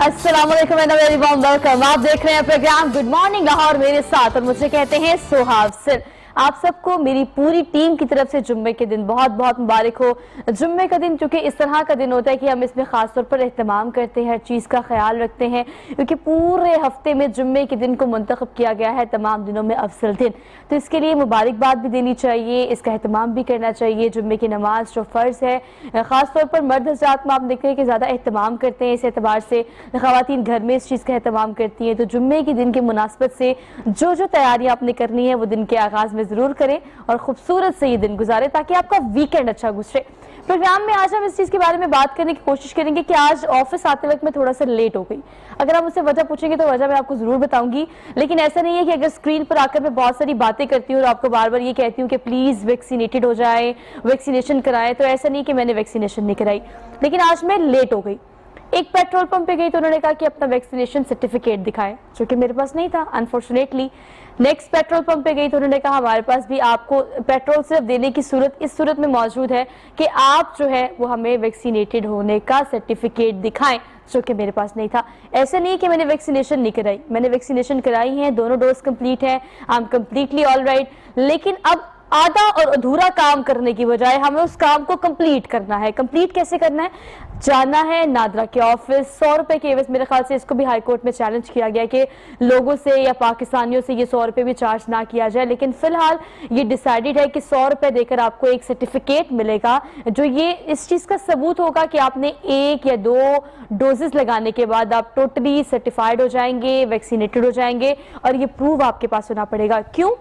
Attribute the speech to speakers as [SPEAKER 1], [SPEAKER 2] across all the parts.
[SPEAKER 1] अस्सलाम वालेकुम and very warm welcome. आप देख रहे हैं प्रोग्राम गुड मॉर्निंग लाहौर मेरे साथ, और मुझे कहते हैं सोहाब सिर। आप सबको मेरी पूरी टीम की तरफ से जुम्मे के दिन बहुत बहुत मुबारक हो। जुम्मे का दिन चूंकि इस तरह का दिन होता है कि हम इसमें खास तौर पर एहतमाम करते हैं, हर चीज़ का ख्याल रखते हैं, क्योंकि पूरे हफ्ते में जुम्मे के दिन को मुंतखब किया गया है तमाम दिनों में अफजल दिन। तो इसके लिए मुबारकबाद भी देनी चाहिए, इसका एहतमाम भी करना चाहिए। जुम्मे की नमाज जो फ़र्ज़ है, ख़ास तौर पर मर्द हज़रात में आप देख रहे हैं कि ज़्यादा एहतमाम करते हैं, इस एतबार से ख़वातीन घर में इस चीज़ का एहतमाम करती हैं। तो जुम्मे के दिन की मुनासबत से जो जो तैयारियाँ आपने करनी है वो दिन के आगाज़ में ज़रूर करें और खूबसूरत से ये दिन गुजारे ताकि आपका वीकेंड अच्छा गुजरे। प्रोग्राम में आज हम इस चीज़ के बारे में बात करने की कोशिश करेंगे कि आज ऑफिस आते वक्त मैं थोड़ा सा लेट हो गई। अगर आप मुझसे वजह पूछेंगे तो वजह मैं आपको ज़रूर बताऊंगी, लेकिन ऐसा नहीं है कि अगर स्क्रीन पर आकर मैं बहुत सारी बातें करती हूँ और आपको बार बार ये कहती हूँ कि प्लीज़ वैक्सीनेटेड हो जाए, वैक्सीनेशन कराएं, तो ऐसा नहीं कि मैंने वैक्सीनेशन नहीं कराई। लेकिन आज मैं लेट हो गई। एक पेट्रोल पंप पे गई तो उन्होंने कहा कि अपना वैक्सीनेशन सर्टिफिकेट दिखाएं, जो कि मेरे पास नहीं था अनफॉर्चुनेटली। नेक्स्ट पेट्रोल पंप पे गई तो उन्होंने कहा हमारे पास भी आपको पेट्रोल सिर्फ देने की सूरत इस सूरत में मौजूद है कि आप जो है वो हमें वैक्सीनेटेड होने का सर्टिफिकेट दिखाएं, जो कि मेरे पास नहीं था। ऐसा नहीं कि मैंने वैक्सीनेशन नहीं कराई, मैंने वैक्सीनेशन कराई है, दोनों डोज कंप्लीट है, I am completely all right. लेकिन अब आधा और अधूरा काम करने की बजाय हमें उस काम को कंप्लीट करना है। कंप्लीट कैसे करना है? जाना है नादरा के ऑफिस, 100 रुपए के एवज, मेरे ख्याल से इसको भी हाई कोर्ट में चैलेंज किया गया कि लोगों से या पाकिस्तानियों से ये 100 रुपए भी चार्ज ना किया जाए, लेकिन फिलहाल ये डिसाइडेड है कि 100 रुपए देकर आपको एक सर्टिफिकेट मिलेगा जो ये इस चीज़ का सबूत होगा कि आपने 1 या 2 डोजेस लगाने के बाद आप टोटली सर्टिफाइड हो जाएंगे, वैक्सीनेटेड हो जाएंगे, और ये प्रूव आपके पास होना पड़ेगा। क्यों?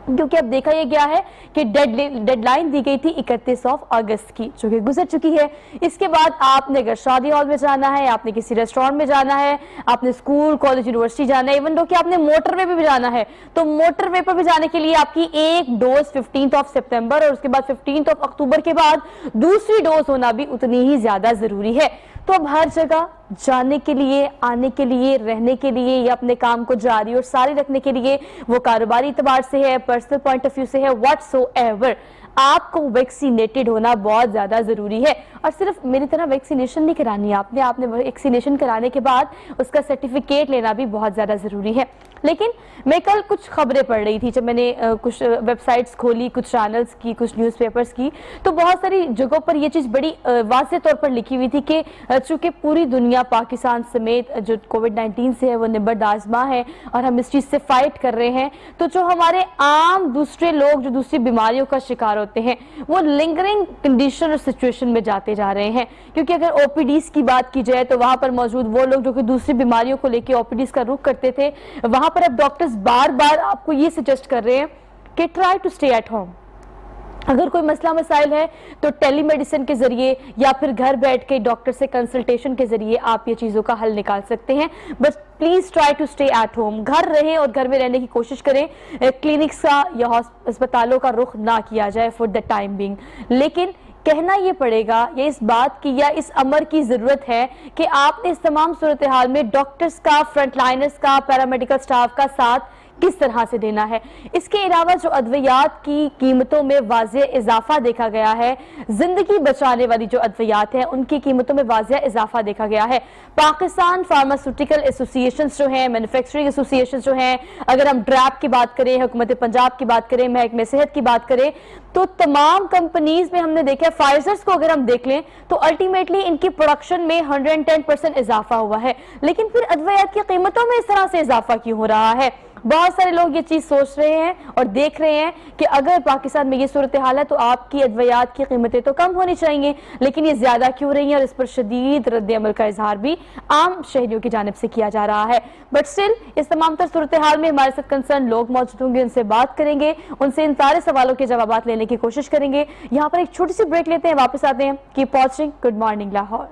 [SPEAKER 1] क्योंकि अब देखा यह गया है कि डेडलाइन दी गई थी 31 अगस्त की, जो कि गुजर चुकी है। इसके बाद आपने अगर शादी हॉल में जाना है, आपने किसी रेस्टोरेंट में जाना है, आपने स्कूल कॉलेज यूनिवर्सिटी जाना है, इवन दो कि आपने मोटरवे पे भी जाना है, तो मोटरवे पर भी जाने के लिए आपकी एक डोज 15 सितंबर और उसके बाद 15 अक्टूबर के बाद दूसरी डोज होना भी उतनी ही ज्यादा जरूरी है। तो अब हर जगह जाने के लिए, आने के लिए, रहने के लिए या अपने काम को जारी और सारी रखने के लिए, वो कारोबारी एतबार से है, पर्सनल पॉइंट ऑफ व्यू से है, व्हाटसोएवर, आपको वैक्सीनेटेड होना बहुत ज्यादा जरूरी है। और सिर्फ मेरी तरह वैक्सीनेशन नहीं करानी है आपने वैक्सीनेशन कराने के बाद उसका सर्टिफिकेट लेना भी बहुत ज्यादा जरूरी है। लेकिन मैं कल कुछ खबरें पढ़ रही थी, जब मैंने कुछ वेबसाइट्स खोली, कुछ चैनल्स की, कुछ न्यूज़पेपर्स की, तो बहुत सारी जगहों पर यह चीज़ बड़ी वाज़ेह तौर पर लिखी हुई थी कि चूंकि पूरी दुनिया पाकिस्तान समेत जो कोविड-19 से है वो निबर्द आजमा है और हम इस चीज़ से फाइट कर रहे हैं, तो जो हमारे आम दूसरे लोग जो दूसरी बीमारियों का शिकार होते हैं वो लिंगरिंग कंडीशन और सिचुएशन में जाते जा रहे हैं। क्योंकि अगर ओपीडीज की बात की जाए तो वहां पर मौजूद वो लोग जो कि दूसरी बीमारियों को लेकर ओपीडीज का रुख करते थे, वहां पर अब डॉक्टर्स बार बार आपको ये सजेस्ट कर रहे हैं कि try to stay at home. अगर कोई मसला मसाइल है तो टेलीमेडिसिन के जरिए या फिर घर बैठ के डॉक्टर से कंसल्टेशन के जरिए आप ये चीज़ों का हल निकाल सकते हैं। बस please try to stay at home, घर रहें और घर में रहने की कोशिश करें। क्लिनिक्स का या अस्पतालों का रुख ना किया जाए फॉर द टाइम बिंग। लेकिन कहना यह पड़ेगा, या इस बात की या इस अमर की जरूरत है कि आपने इस तमाम सूरत हाल में डॉक्टर्स का, फ्रंटलाइनर्स का, पैरामेडिकल स्टाफ का साथ किस तरह से देना है। इसके अलावा जो अद्वियात की कीमतों में वाज़ेह इजाफा देखा गया है, जिंदगी बचाने वाली जो अद्वियात हैं उनकी कीमतों में वाज़ेह इजाफा देखा गया है। पाकिस्तान फार्मास्यूटिकल एसोसिएशन जो हैं, मैन्युफैक्चरिंग एसोसिएशन जो हैं, अगर हम ड्रैप की बात करें, हुकूमत पंजाब की बात करें, महकमे सेहत की बात करें, तो तमाम कंपनीज में हमने देखा है, फाइजर्स को अगर हम देख लें तो अल्टीमेटली इनकी प्रोडक्शन में 110% इजाफा हुआ है। लेकिन फिर अद्वियात की कीमतों में इस तरह से इजाफा क्यों हो रहा है? बहुत सारे लोग ये चीज सोच रहे हैं और देख रहे हैं कि अगर पाकिस्तान में ये सूरत हाल है तो आपकी अद्वियात की कीमतें तो कम होनी चाहिए, लेकिन ये ज्यादा क्यों रही है? और इस पर शदीद रद्द अमल का इजहार भी आम शहरियों की जानिब से किया जा रहा है। बट स्टिल इस तमाम तर सूरत हाल में हमारे साथ कंसर्न लोग मौजूद होंगे, उनसे बात करेंगे, उनसे इन सारे सवालों के जवाब लेने की कोशिश करेंगे। यहाँ पर एक छोटी सी ब्रेक लेते हैं, वापस आते हैं। Keep watching good morning Lahore.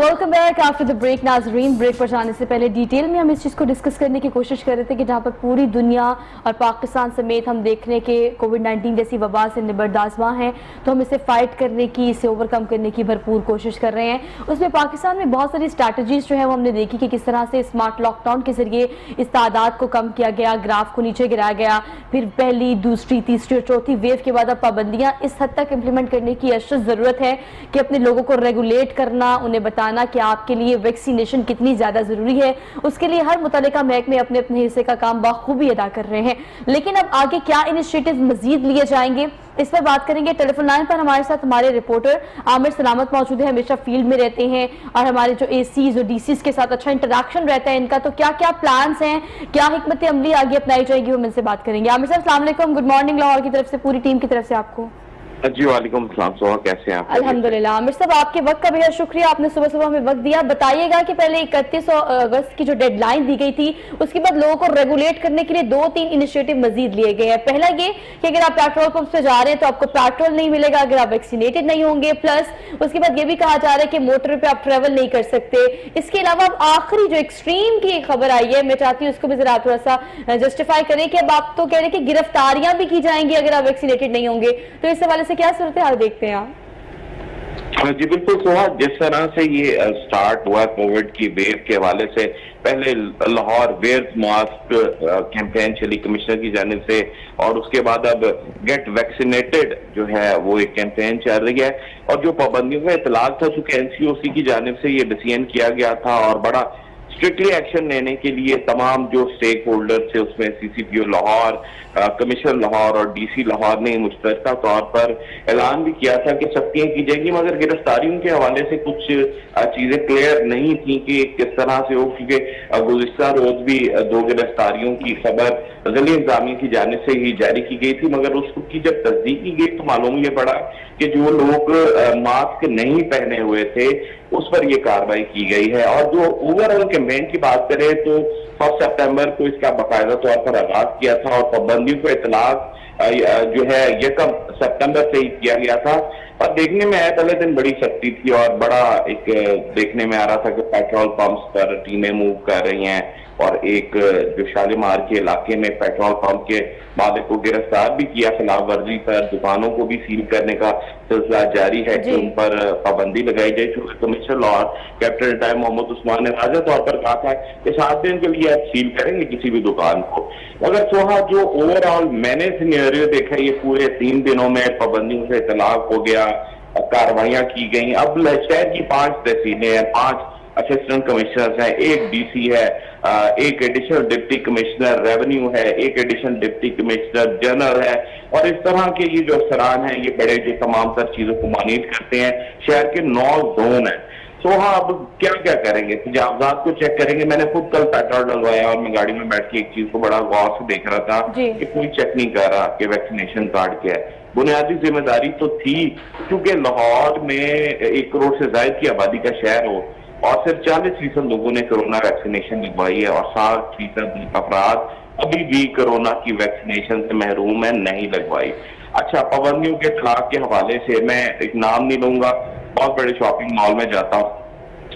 [SPEAKER 1] Welcome back after the break. नाजरीन, ब्रेक पर जाने से पहले डिटेल में हम इस चीज़ को डिस्कस करने की कोशिश कर रहे थे कि जहाँ पर पूरी दुनिया और पाकिस्तान समेत हम देख रहे हैं कि कोविड-19 जैसी वबा से निबर्दाज़मा हैं, तो हम इसे फाइट करने की, इसे ओवरकम करने की भरपूर कोशिश कर रहे हैं। उसमें पाकिस्तान में बहुत सारी स्ट्रैटेजीज जो है वो हमने देखी कि किस तरह से स्मार्ट लॉकडाउन के जरिए इस तादाद को कम किया गया, ग्राफ को नीचे गिराया गया। फिर पहली, दूसरी, तीसरी और चौथी वेव के बाद अब पाबंदियाँ इस हद तक इम्प्लीमेंट करने की अशद ज़रूरत है कि अपने लोगों को रेगुलेट करना, उन्हें बताना कि आपके लिए वैक्सीनेशन कितनी ज्यादा जरूरी है। उसके लिए हर मुतल्लिका महकमे अपने अपने हिस्से का काम बखूबी अदा कर रहे हैं। लेकिन अब आगे क्या इनिशिएटिव मजीद लिए जाएंगे, इस पर बात करेंगे। टेलीफोन लाइन पर हमारे साथ हमारे रिपोर्टर आमिर सलामत मौजूद है, हमेशा फील्ड में रहते हैं और हमारे जो एसीज और डीसीज के साथ अच्छा इंटरेक्शन रहता है इनका। तो क्या क्या प्लान्स हैं, क्या हिकमत अमली आगे अपनाई जाएगी, हम इनसे बात करेंगे। आमिर साहब, अस्सलाम वालेकुम, गुड मॉर्निंग लाहौर की तरफ से, पूरी टीम की तरफ से आपको।
[SPEAKER 2] जी वालेकुम सलाम। सोहा, कैसे हैं आप?
[SPEAKER 1] अल्हम्दुलिल्लाह। आमिर साहब, आपके वक्त का बेहद शुक्रिया, आपने सुबह सुबह में वक्त दिया। बताइएगा कि पहले 31 अगस्त की जो डेडलाइन दी गई थी, उसके बाद लोगों को रेगुलेट करने के लिए 2-3 इनिशिएटिव मजीद लिए गए हैं। पहला ये कि अगर आप पेट्रोल पंप पे जा रहे हैं तो आपको पेट्रोल नहीं मिलेगा अगर आप वैक्सीनेटेड नहीं होंगे। प्लस उसके बाद ये भी कहा जा रहा है कि मोटर पे आप ट्रेवल नहीं कर सकते। इसके अलावा अब आखिरी जो एक्सट्रीम की खबर आई है, मैं चाहती हूँ उसको भी जरा थोड़ा सा जस्टिफाई करें कि अब आप तो कह रहे हैं कि गिरफ्तारियां भी की जाएंगी अगर आप वैक्सीनेटेड नहीं होंगे। तो इस हवाले से क्या सूरत हाल देखते हैं आप?
[SPEAKER 2] जी बिल्कुल सोहा, जिस तरह से ये स्टार्ट हुआ कोविड की वेव के हवाले से, पहले लाहौर वेयर मास्क कैंपेन चली कमिश्नर की जानिब से, और उसके बाद अब गेट वैक्सीनेटेड जो है वो एक कैंपेन चल रही है। और जो पाबंदियों का इतलाक था, चूंकि एनसीओसी की जानिब से ये डिसीजन किया गया था और बड़ा स्ट्रिक्टली एक्शन लेने के लिए तमाम जो स्टेक होल्डर थे, उसमें सीसीपीओ लाहौर, कमिश्नर लाहौर और डीसी लाहौर ने मुश्तरका तौर पर ऐलान भी किया था कि सख्तियां की जाएंगी। मगर गिरफ्तारियों के हवाले से कुछ चीजें क्लियर नहीं थी कि किस तरह से हो, क्योंकि गुज़िश्ता रोज भी 2 गिरफ्तारियों की खबर ज़िला इंतज़ामिया की जानिब से ही जारी की गई थी। मगर उसकी जब तस्दीक की गई तो मालूम ये पड़ा कि जो लोग मास्क नहीं पहने हुए थे उस पर यह कार्रवाई की गई है। और जो ओवरऑल कैंपेन की बात करें तो 1 सितंबर को इसका बाकायदा तौर पर आगाज किया था और पाबंदियों को इतलाक जो है 1 सितंबर से ही किया गया था। और देखने में आया पहले दिन बड़ी सख्ती थी और बड़ा एक देखने में आ रहा था कि पेट्रोल पंप्स पर टीमें मूव कर रही हैं और एक जो शालीमार के इलाके में पेट्रोल पंप के मालिक को गिरफ्तार भी किया खिलाफ वर्जी पर। दुकानों को भी सील करने का सिलसिला जारी है कि उन पर पाबंदी लगाई जाए। चूंकि commissioner Lahore captain retired Mohammad Usman ने वाज़ेह तौर पर कहा था कि 7 दिन के लिए आप सील करेंगे किसी भी दुकान को। मगर सोहा, जो ओवरऑल मैंने सिनेरियो देखा, ये पूरे 3 दिनों में पाबंदियों से इतलाक हो गया, कार्रवाइयां की गई। अब शहर की 5 तहसीलें हैं, 5 असिस्टेंट कमिश्नर हैं, 1 डीसी है, 1 एडिशनल डिप्टी कमिश्नर रेवेन्यू है, 1 एडिशनल डिप्टी कमिश्नर जनरल है। और इस तरह के ये जो अफसरान हैं, ये बड़े जो तमाम तर चीजों को मैनेज करते हैं। शहर के 9 जोन है। तो हाँ, अब क्या क्या करेंगे, तजावजात को चेक करेंगे। मैंने खुद कल पेट्रोल डलवाया और मैं गाड़ी में बैठ के एक चीज को बड़ा गौर से देख रहा था कि कोई चेक नहीं कर रहा कि वैक्सीनेशन कार्ड क्या है। बुनियादी जिम्मेदारी तो थी, क्योंकि लाहौर में 1 करोड़ से ज्यादा की आबादी का शहर हो और सिर्फ 40% लोगों ने कोरोना वैक्सीनेशन लगवाई है और 60% अफराद अभी भी कोरोना की वैक्सीनेशन से महरूम है, नहीं लगवाई। अच्छा, पाबंदियों के इतलाक के हवाले से मैं एक नाम नहीं लूंगा, बहुत बड़े शॉपिंग मॉल में जाता हूँ,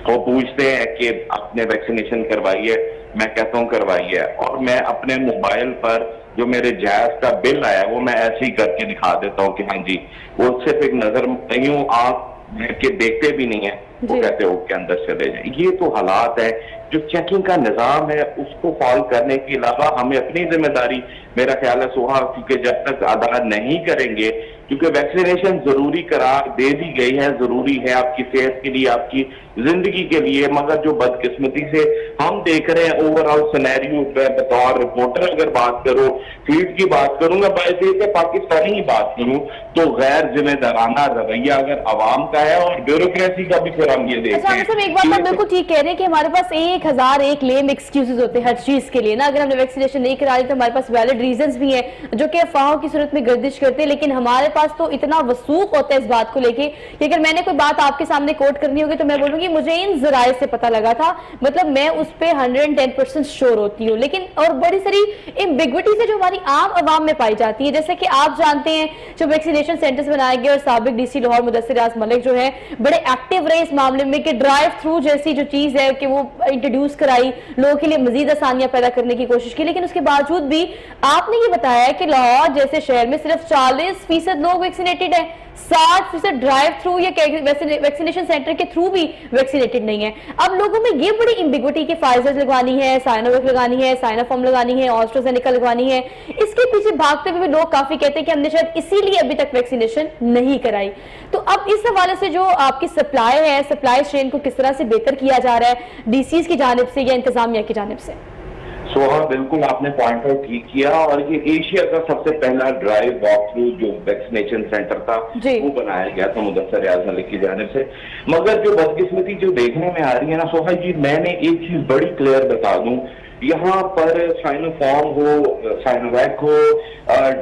[SPEAKER 2] वो पूछते हैं कि आपने वैक्सीनेशन करवाई है, मैं कहता हूँ करवाई है, और मैं अपने मोबाइल पर जो मेरे गैस का बिल आया वो मैं ऐसे ही करके दिखा देता हूँ कि हाँ जी, वो सिर्फ एक नजर नहीं हूँ, आंख के देखते भी नहीं है, वो कहते हो के अंदर चले जाए। ये तो हालात है। जो चेकिंग का निजाम है उसको फॉलो करने के अलावा हमें अपनी जिम्मेदारी, मेरा ख्याल है सोहा, क्योंकि जब तक अदा नहीं करेंगे, क्योंकि वैक्सीनेशन जरूरी करार दे दी गई है, जरूरी है आपकी सेहत के लिए, आपकी जिंदगी के लिए। मगर जो बदकिस्मती से हम देख रहे हैं ओवरऑल सिनेरियो, बतौर रिपोर्टर अगर बात करूं, फील्ड की बात करूंगा, बायसे पाकिस्तानी की बात करूं, तो गैर जिम्मेदाराना रवैया अगर आवाम का है और ब्यूरोक्रेसी का भी फिर हम ये देखते हैं।
[SPEAKER 1] अच्छा, एक बात आप बिल्कुल ठीक कह रहे हैं कि हमारे पास 1001 लेम एक्सक्यूजेज होते हैं हर चीज के लिए ना। अगर हमने वैक्सीनेशन नहीं करा ली तो हमारे पास वैलिड रीजंस भी हैं जो कि अफवाहों की सूरत में गर्दिश करते हैं, लेकिन हमारे पास तो इतना वसूख होता है इस बात को लेके कि अगर मैंने कोई बात आपके सामने कोट करनी होगी तो मैं बोलूंगी मुझे इन जराए से पता लगा था, मतलब मैं उस पे 110% श्योर होती हूँ। लेकिन और बड़ी सारी एम्बिग्विटीज है जो हमारी आम आवाम में पाई जाती है, जैसे कि आप जानते हैं जो वैक्सीनेशन सेंटर्स बनाए गए और साबिक डीसी लाहौर मुदस्सिर रियाज मलिक जो है बड़े एक्टिव रहे इस मामले में कि ड्राइव थ्रू जैसी जो चीज है कि वो इंट्रोड्यूस कराई, लोगों के लिए मजीद आसानियां पैदा करने की कोशिश की। लेकिन उसके बावजूद भी आपने ये बताया कि लाहौर जैसे शहर में सिर्फ 40% लोग वैक्सीनेटेड है, 60% ड्राइव थ्रू या वैक्सीनेशन सेंटर के थ्रू भी वैक्सीनेटेड नहीं है। अब लोगों में ये बड़ी एम्बिग्विटी कि फाइजर लगवानी है, साइनोवैक लगानी है, साइनोफार्म लगानी है, ऑस्ट्राजेनेका लगवानी है, इसके पीछे भागते हुए भी लोग काफी कहते हैं कि हमने शायद इसीलिए अभी तक वैक्सीनेशन नहीं कराई। तो अब इस हवाले से जो आपकी सप्लाई है, सप्लाई चेन को किस तरह से बेहतर किया जा रहा है डीसीज की जानिब से या इंतजामिया की जानिब से?
[SPEAKER 2] सोहा, बिल्कुल आपने पॉइंट आउट ठीक किया और ये एशिया का सबसे पहला ड्राइव वॉक थ्रू जो वैक्सीनेशन सेंटर था वो बनाया गया था मुदस्सिर रियाज मलिक की जानिब से। मगर जो बदकिस्मती जो देखने में आ रही है ना सोहा जी, मैंने एक चीज बड़ी क्लियर बता दूं, यहाँ पर साइनोफार्म हो, साइनोवैक हो,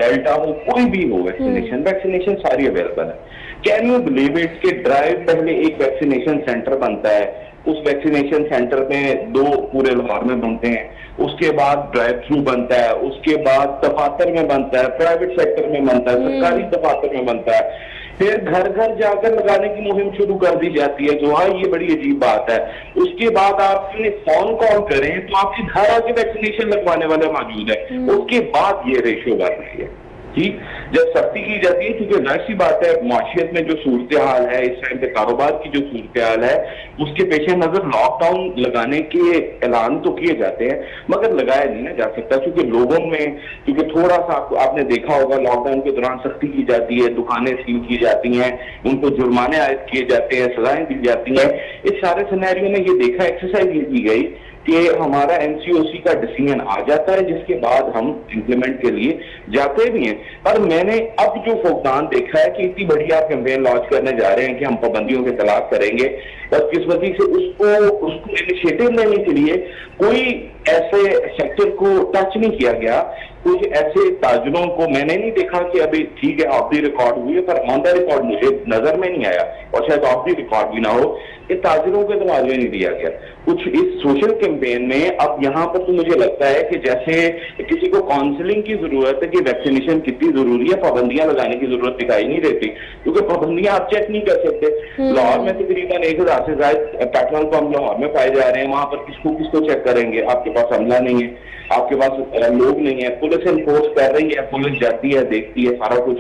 [SPEAKER 2] डेल्टा हो, कोई भी हो वैक्सीनेशन सारी अवेलेबल है। कैन यू बिलीव इट कि ड्राइव पहले एक वैक्सीनेशन सेंटर बनता है, उस वैक्सीनेशन सेंटर में 2 पूरे लाहौर में बनते हैं, उसके बाद ड्राइव थ्रू बनता है, उसके बाद दफातर में बनता है, प्राइवेट सेक्टर में बनता है, सरकारी दफातर में बनता है, फिर घर घर जाकर लगाने की मुहिम शुरू कर दी जाती है। जो हाँ, ये बड़ी अजीब बात है। उसके बाद आप फोन कॉल करें तो आपके घर आके वैक्सीनेशन लगवाने वाले मौजूद है। उसके बाद ये रेशियो बढ़ रही है कि जब सख्ती की जाती है, क्योंकि जाहिर सी बात है माशियत में जो सूरत हाल है इस टाइम पे, कारोबार की जो सूरत हाल है, उसके पेश नजर लॉकडाउन लगाने के ऐलान तो किए जाते हैं मगर लगाया नहीं ना जा सकता, क्योंकि लोगों में, क्योंकि थोड़ा सा आपने देखा होगा लॉकडाउन के दौरान सख्ती की जाती है, दुकानें सील की जाती हैं, उनको जुर्माने आयद किए जाते हैं, सजाएं दी जाती हैं। इस सारे सिनेरियो में ये देखा, एक्सरसाइज ये की गई कि हमारा एनसीओसी का डिसीजन आ जाता है जिसके बाद हम इंप्लीमेंट के लिए जाते भी हैं। पर मैंने अब जो फुकदान देखा है कि इतनी बढ़िया कैंपेन लॉन्च करने जा रहे हैं कि हम पाबंदियों के खिलाफ करेंगे, बदकिस्मती से उसको इनिशिएटिव लेने के लिए कोई ऐसे सेक्टर को टच नहीं किया गया। कुछ ऐसे ताजरों को मैंने नहीं देखा कि अभी ठीक है ऑफ द रिकॉर्ड हुई है, पर ऑन द रिकॉर्ड मुझे नजर में नहीं आया और शायद ऑफ द रिकॉर्ड भी ना हो कि ताजरों के दरवाजे नहीं दिया गया कुछ इस सोशल कैंपेन में। अब यहाँ पर तो मुझे लगता है कि जैसे किसी को काउंसलिंग की जरूरत है कि वैक्सीनेशन कितनी जरूरी है, पाबंदियां लगाने की जरूरत दिखाई नहीं देती, क्योंकि पाबंदियां आप चेक नहीं कर सकते। लाहौर में तकरीबन 1000 से ज्यादा पेट्रोल पंप लाहौर में पाए जा रहे हैं, वहां पर किसको चेक करेंगे? आपके पास अमला नहीं है, आपके पास लोग नहीं है, पुलिस इन्फोर्स कर रही है, पुलिस जाती है, देखती है, सारा कुछ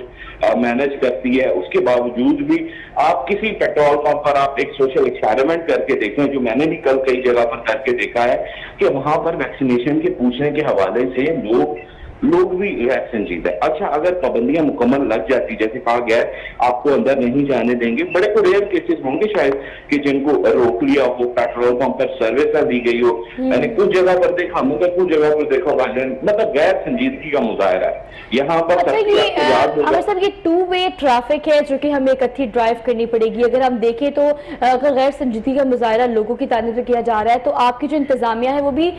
[SPEAKER 2] मैनेज करती है। उसके बावजूद भी आप किसी पेट्रोल पंप पर आप एक सोशल एक्सपेरिमेंट करके देखें, जो मैंने भी कल कई जगह पर करके देखा है कि वहां पर वैक्सीनेशन के पूछने के हवाले से लोग भी वैक्सीन जीते। अच्छा, अगर पाबंदियां मुकम्मल लग जाती, जैसे कहा गया है आपको अंदर नहीं जाने देंगे, बड़े को रेयर केसेस होंगे शायद कि जिनको रोक लिया हो, पेट्रोल पंप पर सर्विस दी गई हो, यानी कुछ जगह पर देखा, मगर कुछ जगह पर देखा, मतलब गैर संजीदगी का मुजाहरा है यहाँ पर।
[SPEAKER 1] सर, ये 2 वे ट्रैफिक है जो कि हमें इकट्ठी ड्राइव करनी पड़ेगी। अगर हम देखें तो अगर गैर संजीदगी का मुजाहरा लोगों की तारीफ किया जा रहा है तो आपकी जो इंतजामिया है वो भी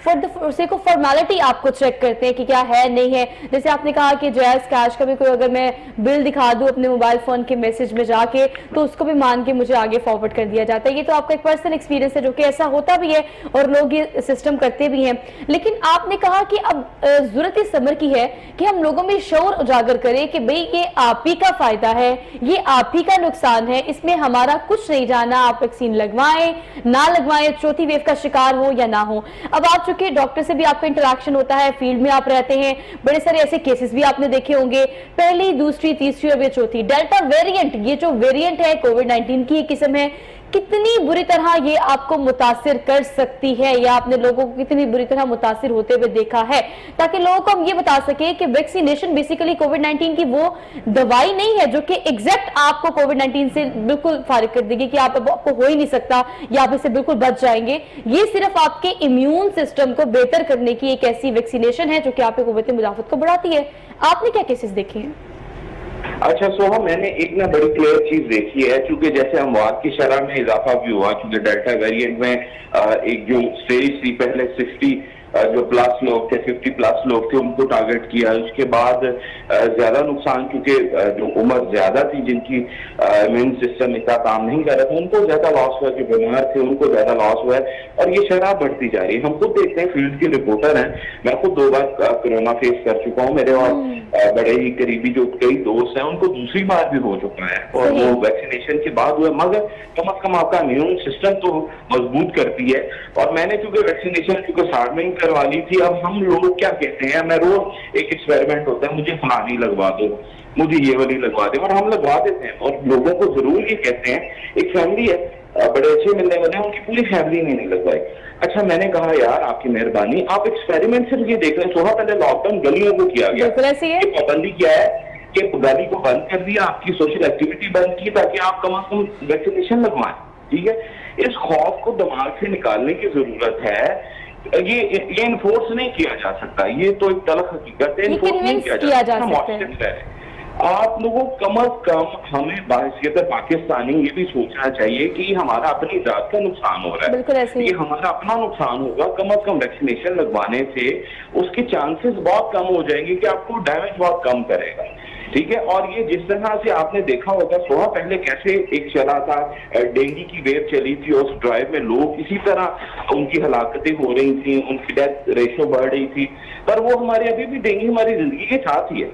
[SPEAKER 1] फॉर्मेलिटी आपको चेक करते हैं कि क्या है नहीं है। जैसे आपने कहा कि जायज कैश का भी कोई अगर मैं बिल दिखा दूं अपने मोबाइल फोन के मैसेज में जाके तो उसको भी मान के मुझे आगे फॉरवर्ड कर दिया जाता है। ये तो आपका एक पर्सनल एक्सपीरियंस है जो कि ऐसा होता भी है और लोग ये सिस्टम करते भी हैं। लेकिन आपने कहा कि अब जरूरत इस समर की है कि हम लोगों में शौर उजागर करें कि भाई ये आप ही का फायदा है, ये आप ही का नुकसान है, इसमें हमारा कुछ नहीं जाना, आप वैक्सीन लगवाएं ना लगवाएं, चौथी वेव का शिकार हो या ना हो। अब आप चूंकि डॉक्टर से भी आपका इंटरेक्शन होता है, फील्ड में आप रहते हैं, बड़े सारे ऐसे केसेस भी आपने देखे होंगे, पहली, दूसरी, तीसरी और चौथी डेल्टा वेरिएंट, ये जो वेरिएंट है कोविड-19 की किस्म है, कितनी बुरी तरह ये आपको मुतासिर कर सकती है या आपने लोगों को कितनी बुरी तरह मुतासिर होते हुए देखा है, ताकि लोगों को हम ये बता सके कि वैक्सीनेशन बेसिकली कोविड-19 की वो दवाई नहीं है जो कि एग्जैक्ट आपको कोविड-19 से बिल्कुल फारिग कर देगी कि आपको हो ही नहीं सकता या आप इससे बिल्कुल बच जाएंगे। ये सिर्फ आपके इम्यून सिस्टम को बेहतर करने की एक ऐसी वैक्सीनेशन है जो कि आपकी कुव्वत मुदाफत को बढ़ाती है। आपने क्या केसेस देखे हैं?
[SPEAKER 2] अच्छा सोहा, मैंने एक ना बड़ी क्लियर चीज देखी है, क्योंकि जैसे अमवात की शरह में इजाफा भी हुआ, क्योंकि डेल्टा वेरिएंट में एक जो स्टेज थी पहले 60 जो प्लस लोग थे 50+ लोग थे उनको टारगेट किया। उसके बाद ज्यादा नुकसान, क्योंकि जो उम्र ज्यादा थी, जिनकी इम्यून सिस्टम इतना काम नहीं कर रहा था, उनको ज्यादा लॉस हुआ। जो बीमार थे उनको ज्यादा लॉस हुआ है और ये शराब बढ़ती जा रही है। हम खुद देखते हैं, फील्ड के रिपोर्टर हैं, मैं खुद 2 बार कोरोना फेस कर चुका हूँ। मेरे और बड़े ही करीबी जो कई दोस्त हैं उनको दूसरी बार भी हो चुका है और वो वैक्सीनेशन के बाद हुआ। मगर कम से कम आपका इम्यून सिस्टम तो मजबूत करती है। और मैंने क्योंकि वैक्सीनेशन क्योंकि 60 में ही करवा ली थी। अब हम लोग क्या कहते हैं, मैं रोज एक एक्सपेरिमेंट होता है, मुझे फलानी लगवा दो, मुझे ये वाली लगवा दे, और हम लगवा देते हैं। और लोगों को जरूर ये कहते हैं, एक फैमिली है, बड़े अच्छे मिलने वाले हैं, उनकी पूरी फैमिली ने नहीं लगवाई। अच्छा, मैंने कहा यार आपकी मेहरबानी, आप एक्सपेरिमेंट सिर्फ ये देख रहे हैं। 16 पहले लॉकडाउन गलियों को किया गया, पाबंदी क्या है कि गली को बंद कर दिया, आपकी सोशल एक्टिविटी बंद की, ताकि आप कम से कम वैक्सीनेशन लगवाएं। ठीक है, इस खौफ को दिमाग से निकालने की जरूरत है। ये इन्फोर्स नहीं किया जा सकता, ये तो एक तलख हकीकत है, इन्फोर्स नहीं किया जा सकता। आप लोगों कम अज कम हमें बाहसियत पाकिस्तानी ये भी सोचना चाहिए कि हमारा अपनी जात का नुकसान हो रहा है, ये हमारा अपना नुकसान होगा। कम अज कम वैक्सीनेशन लगवाने से उसके चांसेस बहुत कम हो जाएंगे कि आपको डैमेज बहुत कम करेगा। ठीक है, और ये जिस तरह से आपने देखा होगा 16 पहले कैसे एक चला था, डेंगू की वेव चली थी, उस ड्राइव में लोग इसी तरह उनकी हलाकतें हो रही थी, उनकी डेथ रेशो बढ़ रही थी। पर वो हमारे अभी भी डेंगू हमारी जिंदगी के साथ ही है।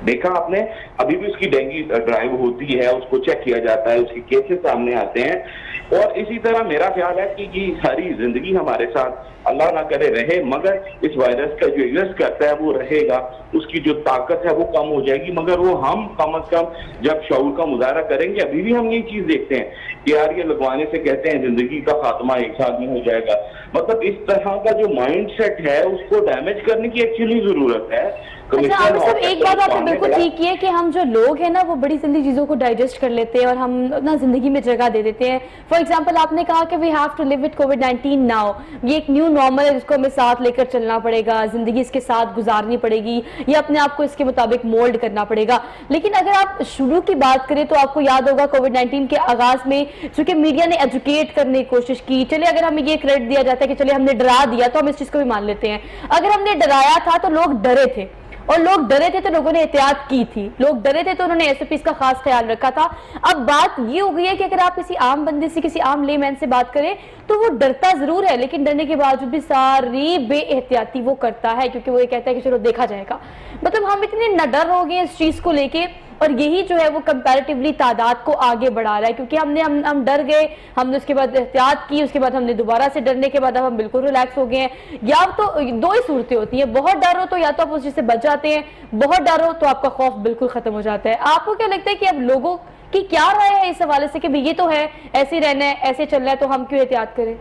[SPEAKER 2] देखा आपने, अभी भी उसकी डेंगू ड्राइव होती है, उसको चेक किया जाता है, उसके केसेस सामने आते हैं। और इसी तरह मेरा ख्याल है कि ये सारी जिंदगी हमारे साथ अल्लाह ना करे रहे, मगर इस वायरस का जो यूज करता है वो रहेगा, उसकी जो ताकत है वो कम हो जाएगी। मगर वो हम कम से कम जब शऊर का मुजाहरा करेंगे, अभी भी हम ये चीज देखते हैं कि यार ये लगवाने से कहते हैं जिंदगी का खात्मा एक साथ में हो जाएगा। मतलब इस तरह का जो माइंड सेट है उसको डैमेज करने की एक्चुअली जरूरत है।
[SPEAKER 1] अच्छा, एक बात आपने बिल्कुल ठीक की है कि हम जो लोग हैं ना वो बड़ी जल्दी चीजों को डाइजेस्ट कर लेते हैं और हम अपना जिंदगी में जगह दे देते हैं। फॉर एग्जांपल आपने कहा कि we have to live with कोविड-19 नाउ, ये एक न्यू नॉर्मल है जिसको हमें साथ लेकर चलना पड़ेगा, जिंदगी इसके साथ गुजारनी पड़ेगी, या अपने आप को इसके मुताबिक मोल्ड करना पड़ेगा। लेकिन अगर आप शुरू की बात करें तो आपको याद होगा कोविड-19 के आगाज में चूंकि मीडिया ने एजुकेट करने की कोशिश की, चले अगर हमें ये क्रेडिट दिया जाता है कि चले हमने डरा दिया तो हम इस चीज को भी मान लेते हैं। अगर हमने डराया था तो लोग डरे थे, और लोग डरे थे तो लोगों ने एहतियात की थी, लोग डरे थे तो उन्होंने एसओपीज का खास ख्याल रखा था। अब बात ये हो गई है कि अगर आप किसी आम बंदे से, किसी आम लेमैन से बात करें तो वो डरता जरूर है, लेकिन डरने के बावजूद भी सारी बेएहतियाती वो करता है, क्योंकि वो ये कहता है कि चलो देखा जाएगा। मतलब हम इतने न डर हो गए इस चीज को लेके, और यही जो है वो कंपैरेटिवली तादाद को आगे बढ़ा रहा है, क्योंकि हम डर गए, हमने उसके बाद एहतियात की, उसके बाद हमने दोबारा से डरने के बाद अब हम बिल्कुल रिलैक्स हो गए हैं। या तो 2 ही सूरतें होती हैं, बहुत डर हो तो या तो आप उस चीज से बच जाते हैं, बहुत डर हो तो आपका खौफ बिल्कुल खत्म हो जाता है। आपको क्या लगता है कि अब लोगों की क्या राय है इस हवाले से कि भाई ये तो है, ऐसे ही रहना है, ऐसे चल रहा है, तो हम क्यों एहतियात करें?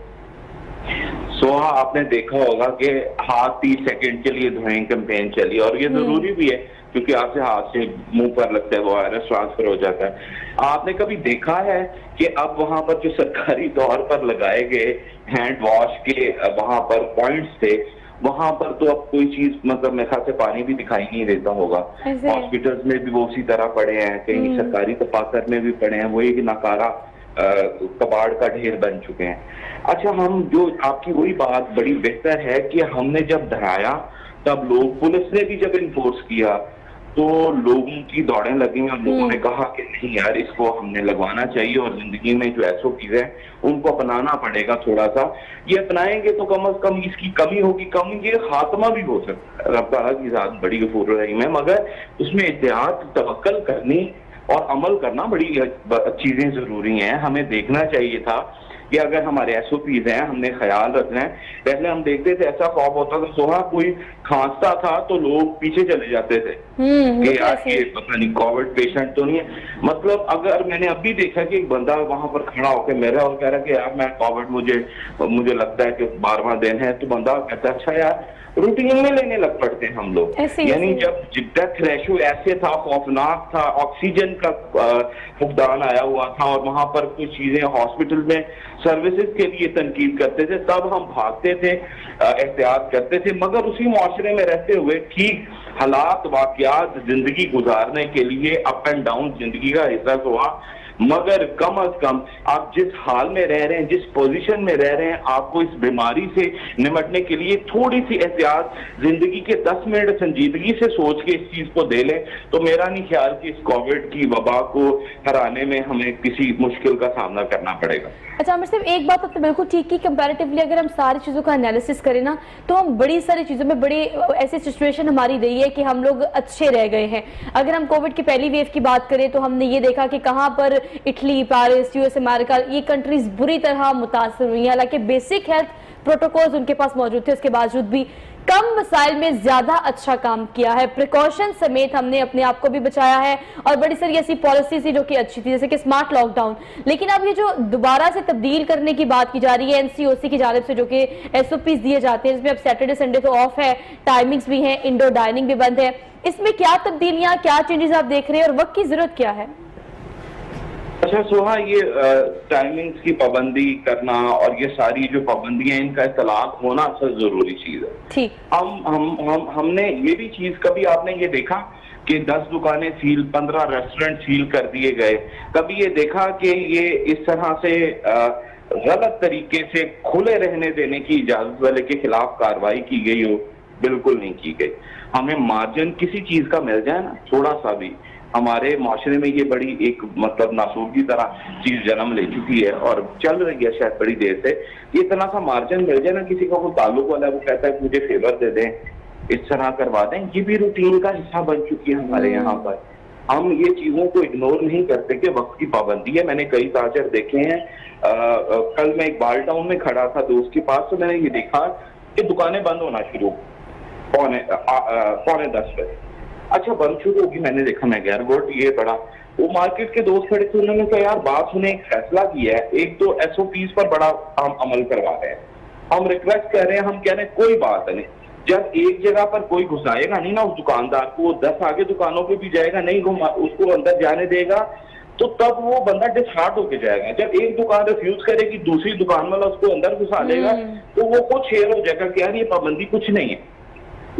[SPEAKER 2] सोहा, आपने देखा होगा कि हाथ 30 सेकंड के लिए धोएं कैंपेन चली, और ये जरूरी भी है क्योंकि आपसे हाथ से मुंह पर लगता है वो वायरस ट्रांसफर हो जाता है। आपने कभी देखा है कि अब वहां पर जो सरकारी तौर पर लगाए गए हैंड वॉश के वहां पर पॉइंट्स थे, वहां पर तो अब कोई चीज, मतलब मेरे ख्याल से पानी भी दिखाई नहीं देता होगा। हॉस्पिटल्स में भी वो उसी तरह पड़े हैं, कहीं सरकारी दफातर में भी पड़े हैं, वो एक नकारा कबाड़ का ढेर बन चुके हैं। अच्छा, हम जो आपकी वही बात बड़ी बेहतर है कि हमने जब डराया तब लोग, पुलिस ने भी जब इन्फोर्स किया तो लोगों की दौड़ें लगी और लोगों ने कहा कि नहीं यार इसको हमने लगवाना चाहिए, और जिंदगी में जो एसओपीज है उनको अपनाना पड़ेगा थोड़ा सा। ये अपनाएंगे तो कम से कम इसकी कमी होगी, कम ये खात्मा भी हो सकता है। रब ताला की जात बड़ी गफूर रहीम है, मगर उसमें एहतियात, तवक्कल करनी और अमल करना बड़ी चीजें जरूरी हैं। हमें देखना चाहिए था कि अगर हमारे एसओपीज हैं, हमने ख्याल रखना है। पहले हम देखते थे, ऐसा खौफ होता था सोहा, कोई खांसता था तो लोग पीछे चले जाते थे कि यार ये पता नहीं कोविड पेशेंट तो नहीं है। मतलब अगर मैंने अभी देखा कि एक बंदा वहां पर खड़ा होकर मेरा और कह रहा कि यार मैं कोविड, मुझे लगता है कि 12वां दिन है, तो बंदा कहता अच्छा यार रूटीन में लेने लग पड़ते हैं हम लोग। यानी जब डेथ रेशो ऐसे था, खौफनाक था, ऑक्सीजन का फुकदान आया हुआ था और वहां पर कुछ चीजें हॉस्पिटल में सर्विसेज के लिए तनकीद करते थे, तब हम भागते थे, एहतियात करते थे। मगर उसी मुआशरे में रहते हुए ठीक हालात, वाकयात, जिंदगी गुजारने के लिए अप एंड डाउन जिंदगी का हिस्सा हुआ, मगर कम अज कम आप जिस हाल में रह रहे हैं, जिस पोजीशन में रह रहे हैं, आपको इस बीमारी से निपटने के लिए थोड़ी सी एहतियात, जिंदगी के 10 मिनट संजीदगी से सोच के इस चीज को दे लें, तो मेरा नहीं ख्याल कि इस कोविड की वबा को हराने में हमें किसी मुश्किल का सामना करना पड़ेगा।
[SPEAKER 1] अच्छा आमिर साहब, एक बात आपने बिल्कुल ठीक की, कंपैरेटिवली अगर हम सारी चीज़ों का एनालिसिस करें ना, तो हम बड़ी सारी चीज़ों में बड़ी ऐसी सिचुएशन हमारी रही है कि हम लोग अच्छे रह गए हैं। अगर हम कोविड की पहली वेव की बात करें तो हमने ये देखा कि कहाँ पर इटली, पेरिस, यूएस, अमेरिका, ये कंट्रीज बुरी तरह मुतासर हुई हैं। हालांकि बेसिक हेल्थ प्रोटोकॉल्स उनके पास मौजूद थे, उसके बावजूद भी कम मसाइल में ज्यादा अच्छा काम किया है। प्रिकॉशन समेत हमने अपने आप को भी बचाया है और बड़ी सारी ऐसी पॉलिसी थी जो कि अच्छी थी, जैसे कि स्मार्ट लॉकडाउन। लेकिन अब ये जो दोबारा से तब्दील करने की बात की जा रही है एनसीओसी की जानिब से, जो कि एसओपीज दिए जाते हैं, इसमें अब सैटरडे संडे तो ऑफ है, टाइमिंग्स भी हैं, इंडोर डाइनिंग भी बंद है, इसमें क्या तब्दीलियां, क्या चेंजेस आप देख रहे हैं और वक्त की जरूरत क्या है?
[SPEAKER 2] अच्छा सोहा, ये टाइमिंग्स की पाबंदी करना और ये सारी जो पाबंदियां, इनका इतलाक होना असल जरूरी चीज है।
[SPEAKER 1] ठीक,
[SPEAKER 2] हमने ये भी चीज, कभी आपने ये देखा कि 10 दुकानें सील, 15 रेस्टोरेंट सील कर दिए गए? कभी ये देखा कि ये इस तरह से गलत तरीके से खुले रहने देने की इजाजत वाले के खिलाफ कार्रवाई की गई हो? बिल्कुल नहीं की गई। हमें मार्जिन किसी चीज का मिल जाए ना, थोड़ा सा भी, हमारे माशरे में ये बड़ी एक मतलब नासूर की तरह चीज जन्म ले चुकी है और चल रही है शायद बड़ी देर से। ये इतना सा मार्जिन मिल जाए ना, किसी का कोई ताल्लुक वाला वो कहता है मुझे फेवर दे दें, इस तरह करवा दें, ये भी रूटीन का हिस्सा बन चुकी है हमारे यहाँ पर। हम ये चीजों को इग्नोर नहीं करते कि वक्त की पाबंदी है। मैंने कई ताजर देखे हैं। कल मैं एक बाल टाउन में खड़ा था दोस्त के पास, तो मैंने ये देखा कि दुकानें बंद होना शुरू पौने 10 बजे। अच्छा, बंद शुरू होगी, मैंने देखा, मैं गैर बोर्ड ये बड़ा, वो मार्केट के दोस्त खड़े थे, उन्होंने कहा यार बात सुने, एक फैसला किया है, एक तो एसओपीज पर बड़ा हम अमल करवा रहे हैं, हम रिक्वेस्ट कर रहे हैं, हम कह रहे हैं कोई बात नहीं, जब एक जगह पर कोई घुसाएगा नहीं ना उस दुकानदार को, वो 10 आगे दुकानों पे भी जाएगा, नहीं उसको अंदर जाने देगा, तो तब वो बंदा डिसहार्ट होके जाएगा। जब एक दुकान रिफ्यूज करेगी, दूसरी दुकान वाला उसको अंदर घुसा लेगा, तो वो खुद शेयर हो जाएगा कि यार ये पाबंदी कुछ नहीं है।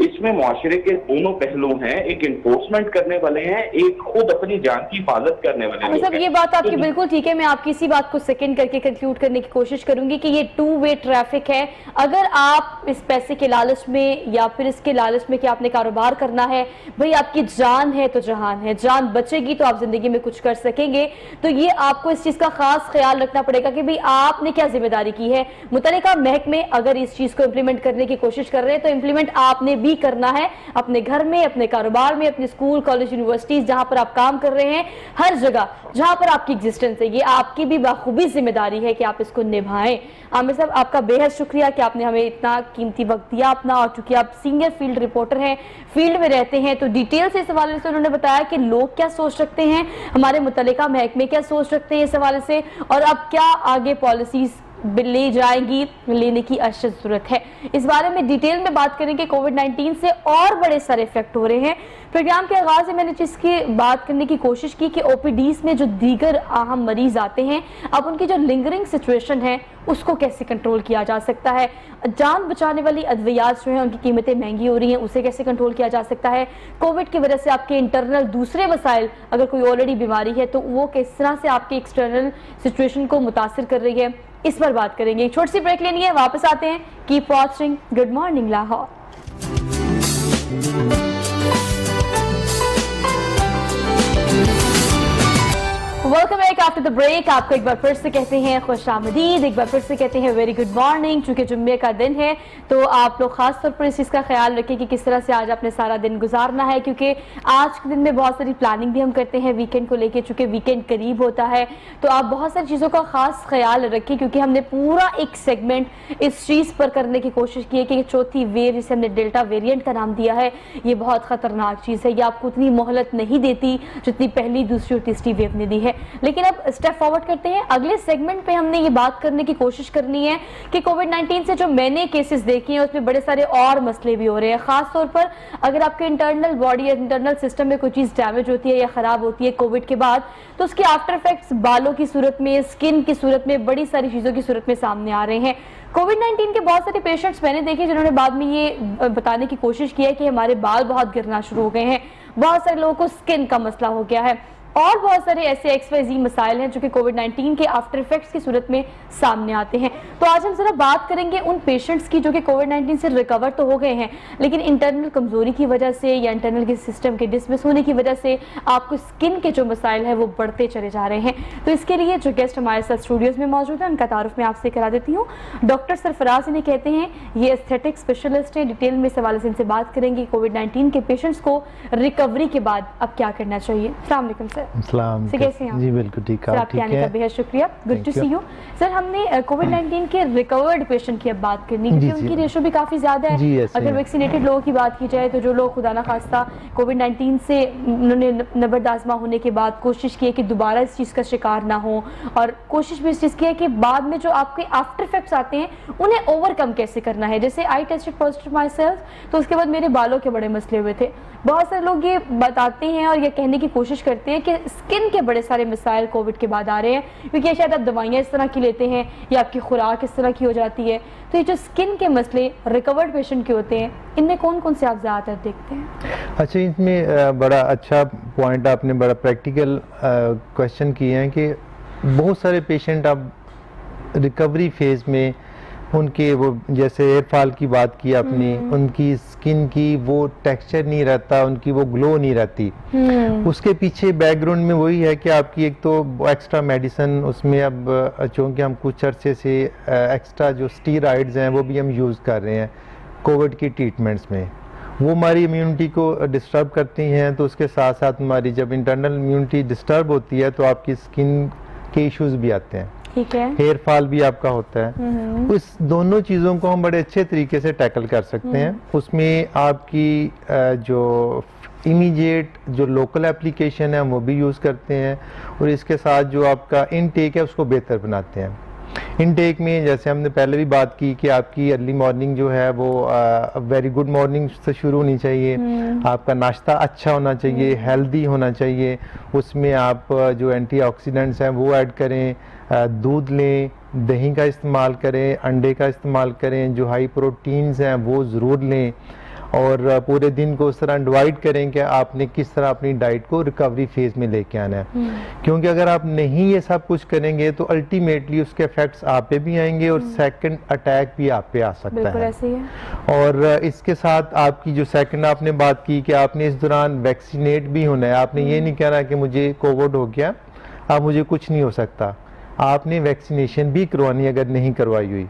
[SPEAKER 2] इसमें मुआशरे के दोनों पहलू हैं, एक इन्फोर्समेंट करने वाले हैं, एक खुद अपनी जान की हिफाजत करने वाले लोग हैं।
[SPEAKER 1] ये बात आपकी बिल्कुल ठीक है। मैं आपकी इसी बात को सेकंड करके कंक्लूड करने की कोशिश करूंगी कि ये 2 वे ट्रैफिक है। अगर आप इस पैसे के लालच में या फिर इसके लालच में कि आपने कारोबार करना है, भाई आपकी जान है तो जहान है, जान बचेगी तो आप जिंदगी में कुछ कर सकेंगे, तो ये आपको इस चीज का खास ख्याल रखना पड़ेगा कि भाई आपने क्या जिम्मेदारी की है। मुतल्लिका महकमे अगर इस चीज को इम्प्लीमेंट करने की कोशिश कर रहे हैं तो इम्प्लीमेंट आपने भी करना है, अपने घर में, अपने कारोबार में, अपने स्कूल, कॉलेज, यूनिवर्सिटीज जहां पर आप काम कर रहे हैं, हर जगह जहां पर आपकी एग्जिस्टेंस है, ये आपकी भी बाखूबी जिम्मेदारी है कि आप इसको निभाएं। आमिर साहब, आपका बेहद शुक्रिया कि आपने हमें इतना कीमती वक्त दिया अपना, और चूंकि आप सीनियर फील्ड रिपोर्टर हैं, फील्ड में रहते हैं, तो डिटेल से इस हवाले से उन्होंने बताया कि लोग क्या सोच रखते हैं, हमारे मुतल्लिका महकमे क्या सोच रखते हैं इस हवाले से, और अब क्या आगे पॉलिसीज ले जाएंगी, लेने की अशद जरूरत है। इस बारे में डिटेल में बात करेंगे। कोविड-19 से और बड़े सारे इफेक्ट हो रहे हैं। प्रोग्राम के आगाज में मैंने जिसकी बात करने की कोशिश की कि ओपीडीज में जो दीगर अहम मरीज आते हैं, अब उनकी जो लिंगरिंग सिचुएशन है उसको कैसे कंट्रोल किया जा सकता है, जान बचाने वाली अद्वियात जो है उनकी कीमतें महंगी हो रही हैं, उसे कैसे कंट्रोल किया जा सकता है, कोविड की वजह से आपके इंटरनल दूसरे मसाइल, अगर कोई ऑलरेडी बीमारी है तो वो किस तरह से आपके एक्सटर्नल सिचुएशन को मुतासिर कर रही है, इस पर बात करेंगे। एक छोटी सी ब्रेक लेनी है, वापस आते हैं। Keep watching good morning Lahore. Welcome back after the break. आपको एक बार फिर से कहते हैं खुशामदीद, एक बार फिर से कहते हैं वेरी गुड मॉर्निंग। चूंकि जुम्मे का दिन है तो आप लोग खास तौर पर इस चीज़ का ख्याल रखें कि किस तरह से आज आपने सारा दिन गुजारना है, क्योंकि आज के दिन में बहुत सारी प्लानिंग भी हम करते हैं वीकेंड को लेके। चूंकि वीकेंड करीब होता है तो आप बहुत सारी चीज़ों का खास ख्याल रखें, क्योंकि हमने पूरा एक सेगमेंट इस चीज़ पर करने की कोशिश की है कि चौथी वेव, जिसे हमने डेल्टा वेरिएंट का नाम दिया है, ये बहुत खतरनाक चीज़ है। ये आपको उतनी मोहलत नहीं देती जितनी पहली, दूसरी और तीसरी वेव ने दी है। लेकिन अब स्टेप फॉरवर्ड करते हैं। अगले सेगमेंट पे हमने ये बात करने की कोशिश करनी है कि कोविड-19 से जो मैंने केसेस देखे हैं उसमें बड़े सारे और मसले भी हो रहे हैं। खास तौर पर अगर आपके इंटरनल बॉडी या इंटरनल सिस्टम में कोई चीज़ डैमेज होती है या ख़राब होती है कोविड के बाद, तो उसके आफ्टर इफेक्ट्स बालों की सूरत में, स्किन की सूरत में, बड़ी सारी चीज़ों की सूरत में सामने आ रहे हैं। कोविड-19 के बहुत सारे पेशेंट्स मैंने देखे जिन्होंने बाद में ये बताने की कोशिश की है कि हमारे बाल बहुत गिरना शुरू हो गए हैं, बहुत सारे लोगों को स्किन का मसला हो गया है, और बहुत सारे ऐसे XYZ मसाइल हैं जो कि कोविड-19 के आफ्टर इफेक्ट्स की सूरत में सामने आते हैं। तो आज हम जरा बात करेंगे उन पेशेंट्स की जो कि कोविड-19 से रिकवर तो हो गए हैं, लेकिन इंटरनल कमजोरी की वजह से या इंटरनल के सिस्टम के डिसमिस होने की वजह से आपको स्किन के जो मसाइल है वो बढ़ते चले जा रहे हैं। तो इसके लिए जो गेस्ट हमारे साथ स्टूडियोज में मौजूद है उनका तारुफ मैं आपसे करा देती हूँ। डॉक्टर सरफराज इन्हें कहते हैं, ये एस्थेटिक स्पेशलिस्ट हैं। डिटेल में इस हवाले से इनसे बात करेंगे कोविड-19 के पेशेंट्स को रिकवरी के बाद अब क्या करना चाहिए। अस्सलाम वालेकुम सर।
[SPEAKER 3] सलाम।
[SPEAKER 1] कैसे हैं आप?
[SPEAKER 3] जी बिल्कुल ठीक
[SPEAKER 1] सर,
[SPEAKER 3] है।
[SPEAKER 1] आपके आने का बेहद शुक्रिया। Good to see you. Sir, हमने कोविड-19 के रिकवर्ड पेशेंट की अब बात करनी है क्योंकि उनकी रेशो भी काफी ज्यादा है। अगर वैक्सीनेटेड लोगों की बात की जाए तो जो लोग खुदा ना खास्ता कोविड-19 से उन्होंने नबर्द आजमा होने के बाद कोशिश की है कि दोबारा इस चीज़ का शिकार ना हो, और कोशिश भी इस चीज़ की है कि बाद में जो आपके आफ्टर इफेक्ट्स आते हैं उन्हें ओवरकम कैसे करना है। जैसे I tasted positive my self, तो उसके बाद मेरे बालों के बड़े मसले हुए थे। बहुत सारे लोग ये बताते हैं और ये कहने की कोशिश करते हैं कि स्किन के बड़े सारे मसाइल कोविड के बाद आ रहे हैं, क्योंकि शायद आप दवाइयाँ इस तरह की लेते हैं या आपकी खुराक इस तरह की हो जाती है। तो ये जो स्किन के मसले रिकवर्ड पेशेंट के होते हैं, इनमें कौन कौन से आप ज़्यादातर देखते हैं?
[SPEAKER 3] अच्छा, इसमें बड़ा अच्छा पॉइंट आपने बड़ा प्रैक्टिकल क्वेश्चन किए हैं कि बहुत सारे पेशेंट अब रिकवरी फेज में उनके वो जैसे हेयर फॉल की बात की आपने, उनकी स्किन की वो टेक्सचर नहीं रहता, उनकी वो ग्लो नहीं रहती। उसके पीछे बैकग्राउंड में वही है कि आपकी एक तो एक्स्ट्रा मेडिसिन उसमें अब चूँकि हम कुछ अरसे से एक्स्ट्रा जो स्टीरॉइड्स हैं वो भी हम यूज़ कर रहे हैं कोविड की ट्रीटमेंट्स में, वो हमारी इम्यूनिटी को डिस्टर्ब करती हैं। तो उसके साथ साथ हमारी जब इंटरनल इम्यूनिटी डिस्टर्ब होती है तो आपकी स्किन के इश्यूज भी आते हैं,
[SPEAKER 1] ठीक है,
[SPEAKER 3] हेयर फॉल भी आपका होता है। उस दोनों चीज़ों को हम बड़े अच्छे तरीके से टैकल कर सकते हैं। उसमें आपकी जो इमीडिएट जो लोकल एप्लीकेशन है वो भी यूज़ करते हैं, और इसके साथ जो आपका इनटेक है उसको बेहतर बनाते हैं। इनटेक में जैसे हमने पहले भी बात की कि आपकी अर्ली मॉर्निंग जो है वो वेरी गुड मॉर्निंग से शुरू होनी चाहिए। आपका नाश्ता अच्छा होना चाहिए, हेल्दी होना चाहिए। उसमें आप जो एंटीऑक्सीडेंट्स हैं वो ऐड करें, दूध लें, दही का इस्तेमाल करें, अंडे का इस्तेमाल करें, जो हाई प्रोटीन्स हैं वो ज़रूर लें, और पूरे दिन को उस तरह डिवाइड करें कि आपने किस तरह अपनी डाइट को रिकवरी फेज में लेके आना है। क्योंकि अगर आप नहीं ये सब कुछ करेंगे तो अल्टीमेटली उसके इफेक्ट्स आप पे भी आएंगे और सेकंड अटैक भी आप पे आ सकता है।
[SPEAKER 1] ऐसे ही है।
[SPEAKER 3] और इसके साथ आपकी जो सेकंड आपने बात की कि आपने इस दौरान वैक्सीनेट भी होना है। आपने ये नहीं कहना कि मुझे कोविड हो गया अब मुझे कुछ नहीं हो सकता, आपने वैक्सीनेशन भी करवानी अगर नहीं करवाई हुई।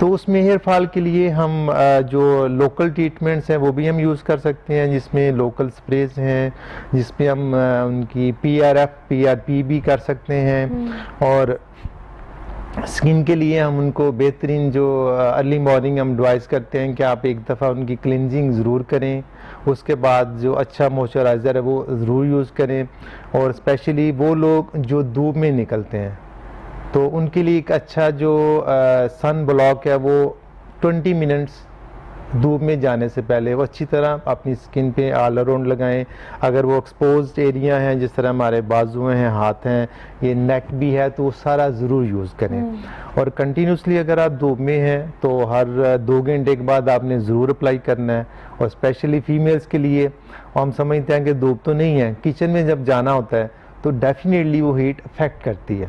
[SPEAKER 3] तो उसमें हेयर फॉल के लिए हम जो लोकल ट्रीटमेंट्स हैं वो भी हम यूज़ कर सकते हैं, जिसमें लोकल स्प्रेज हैं, जिसमें हम उनकी PRF PRP भी कर सकते हैं। और स्किन के लिए हम उनको बेहतरीन जो अर्ली मॉर्निंग हम एडवाइस करते हैं कि आप एक दफ़ा उनकी क्लिनजिंग ज़रूर करें, उसके बाद जो अच्छा मॉइस्चराइज़र है वो ज़रूर यूज़ करें। और स्पेशली वो लोग जो धूप में निकलते हैं तो उनके लिए एक अच्छा जो सन ब्लॉक है वो 20 मिनट्स धूप में जाने से पहले वो अच्छी तरह अपनी स्किन पे ऑल अराउंड लगाएं। अगर वो एक्सपोज्ड एरिया हैं जिस तरह हमारे बाजू हैं, हाथ हैं, ये नेक भी है, तो वो सारा ज़रूर यूज़ करें। और कंटिन्यूसली अगर आप धूप में हैं तो हर 2 घंटे के बाद आपने ज़रूर अप्लाई करना है। और स्पेशली फीमेल्स के लिए हम समझते हैं कि धूप तो नहीं है, किचन में जब जाना होता है तो डेफिनेटली वो हीट अफेक्ट करती है।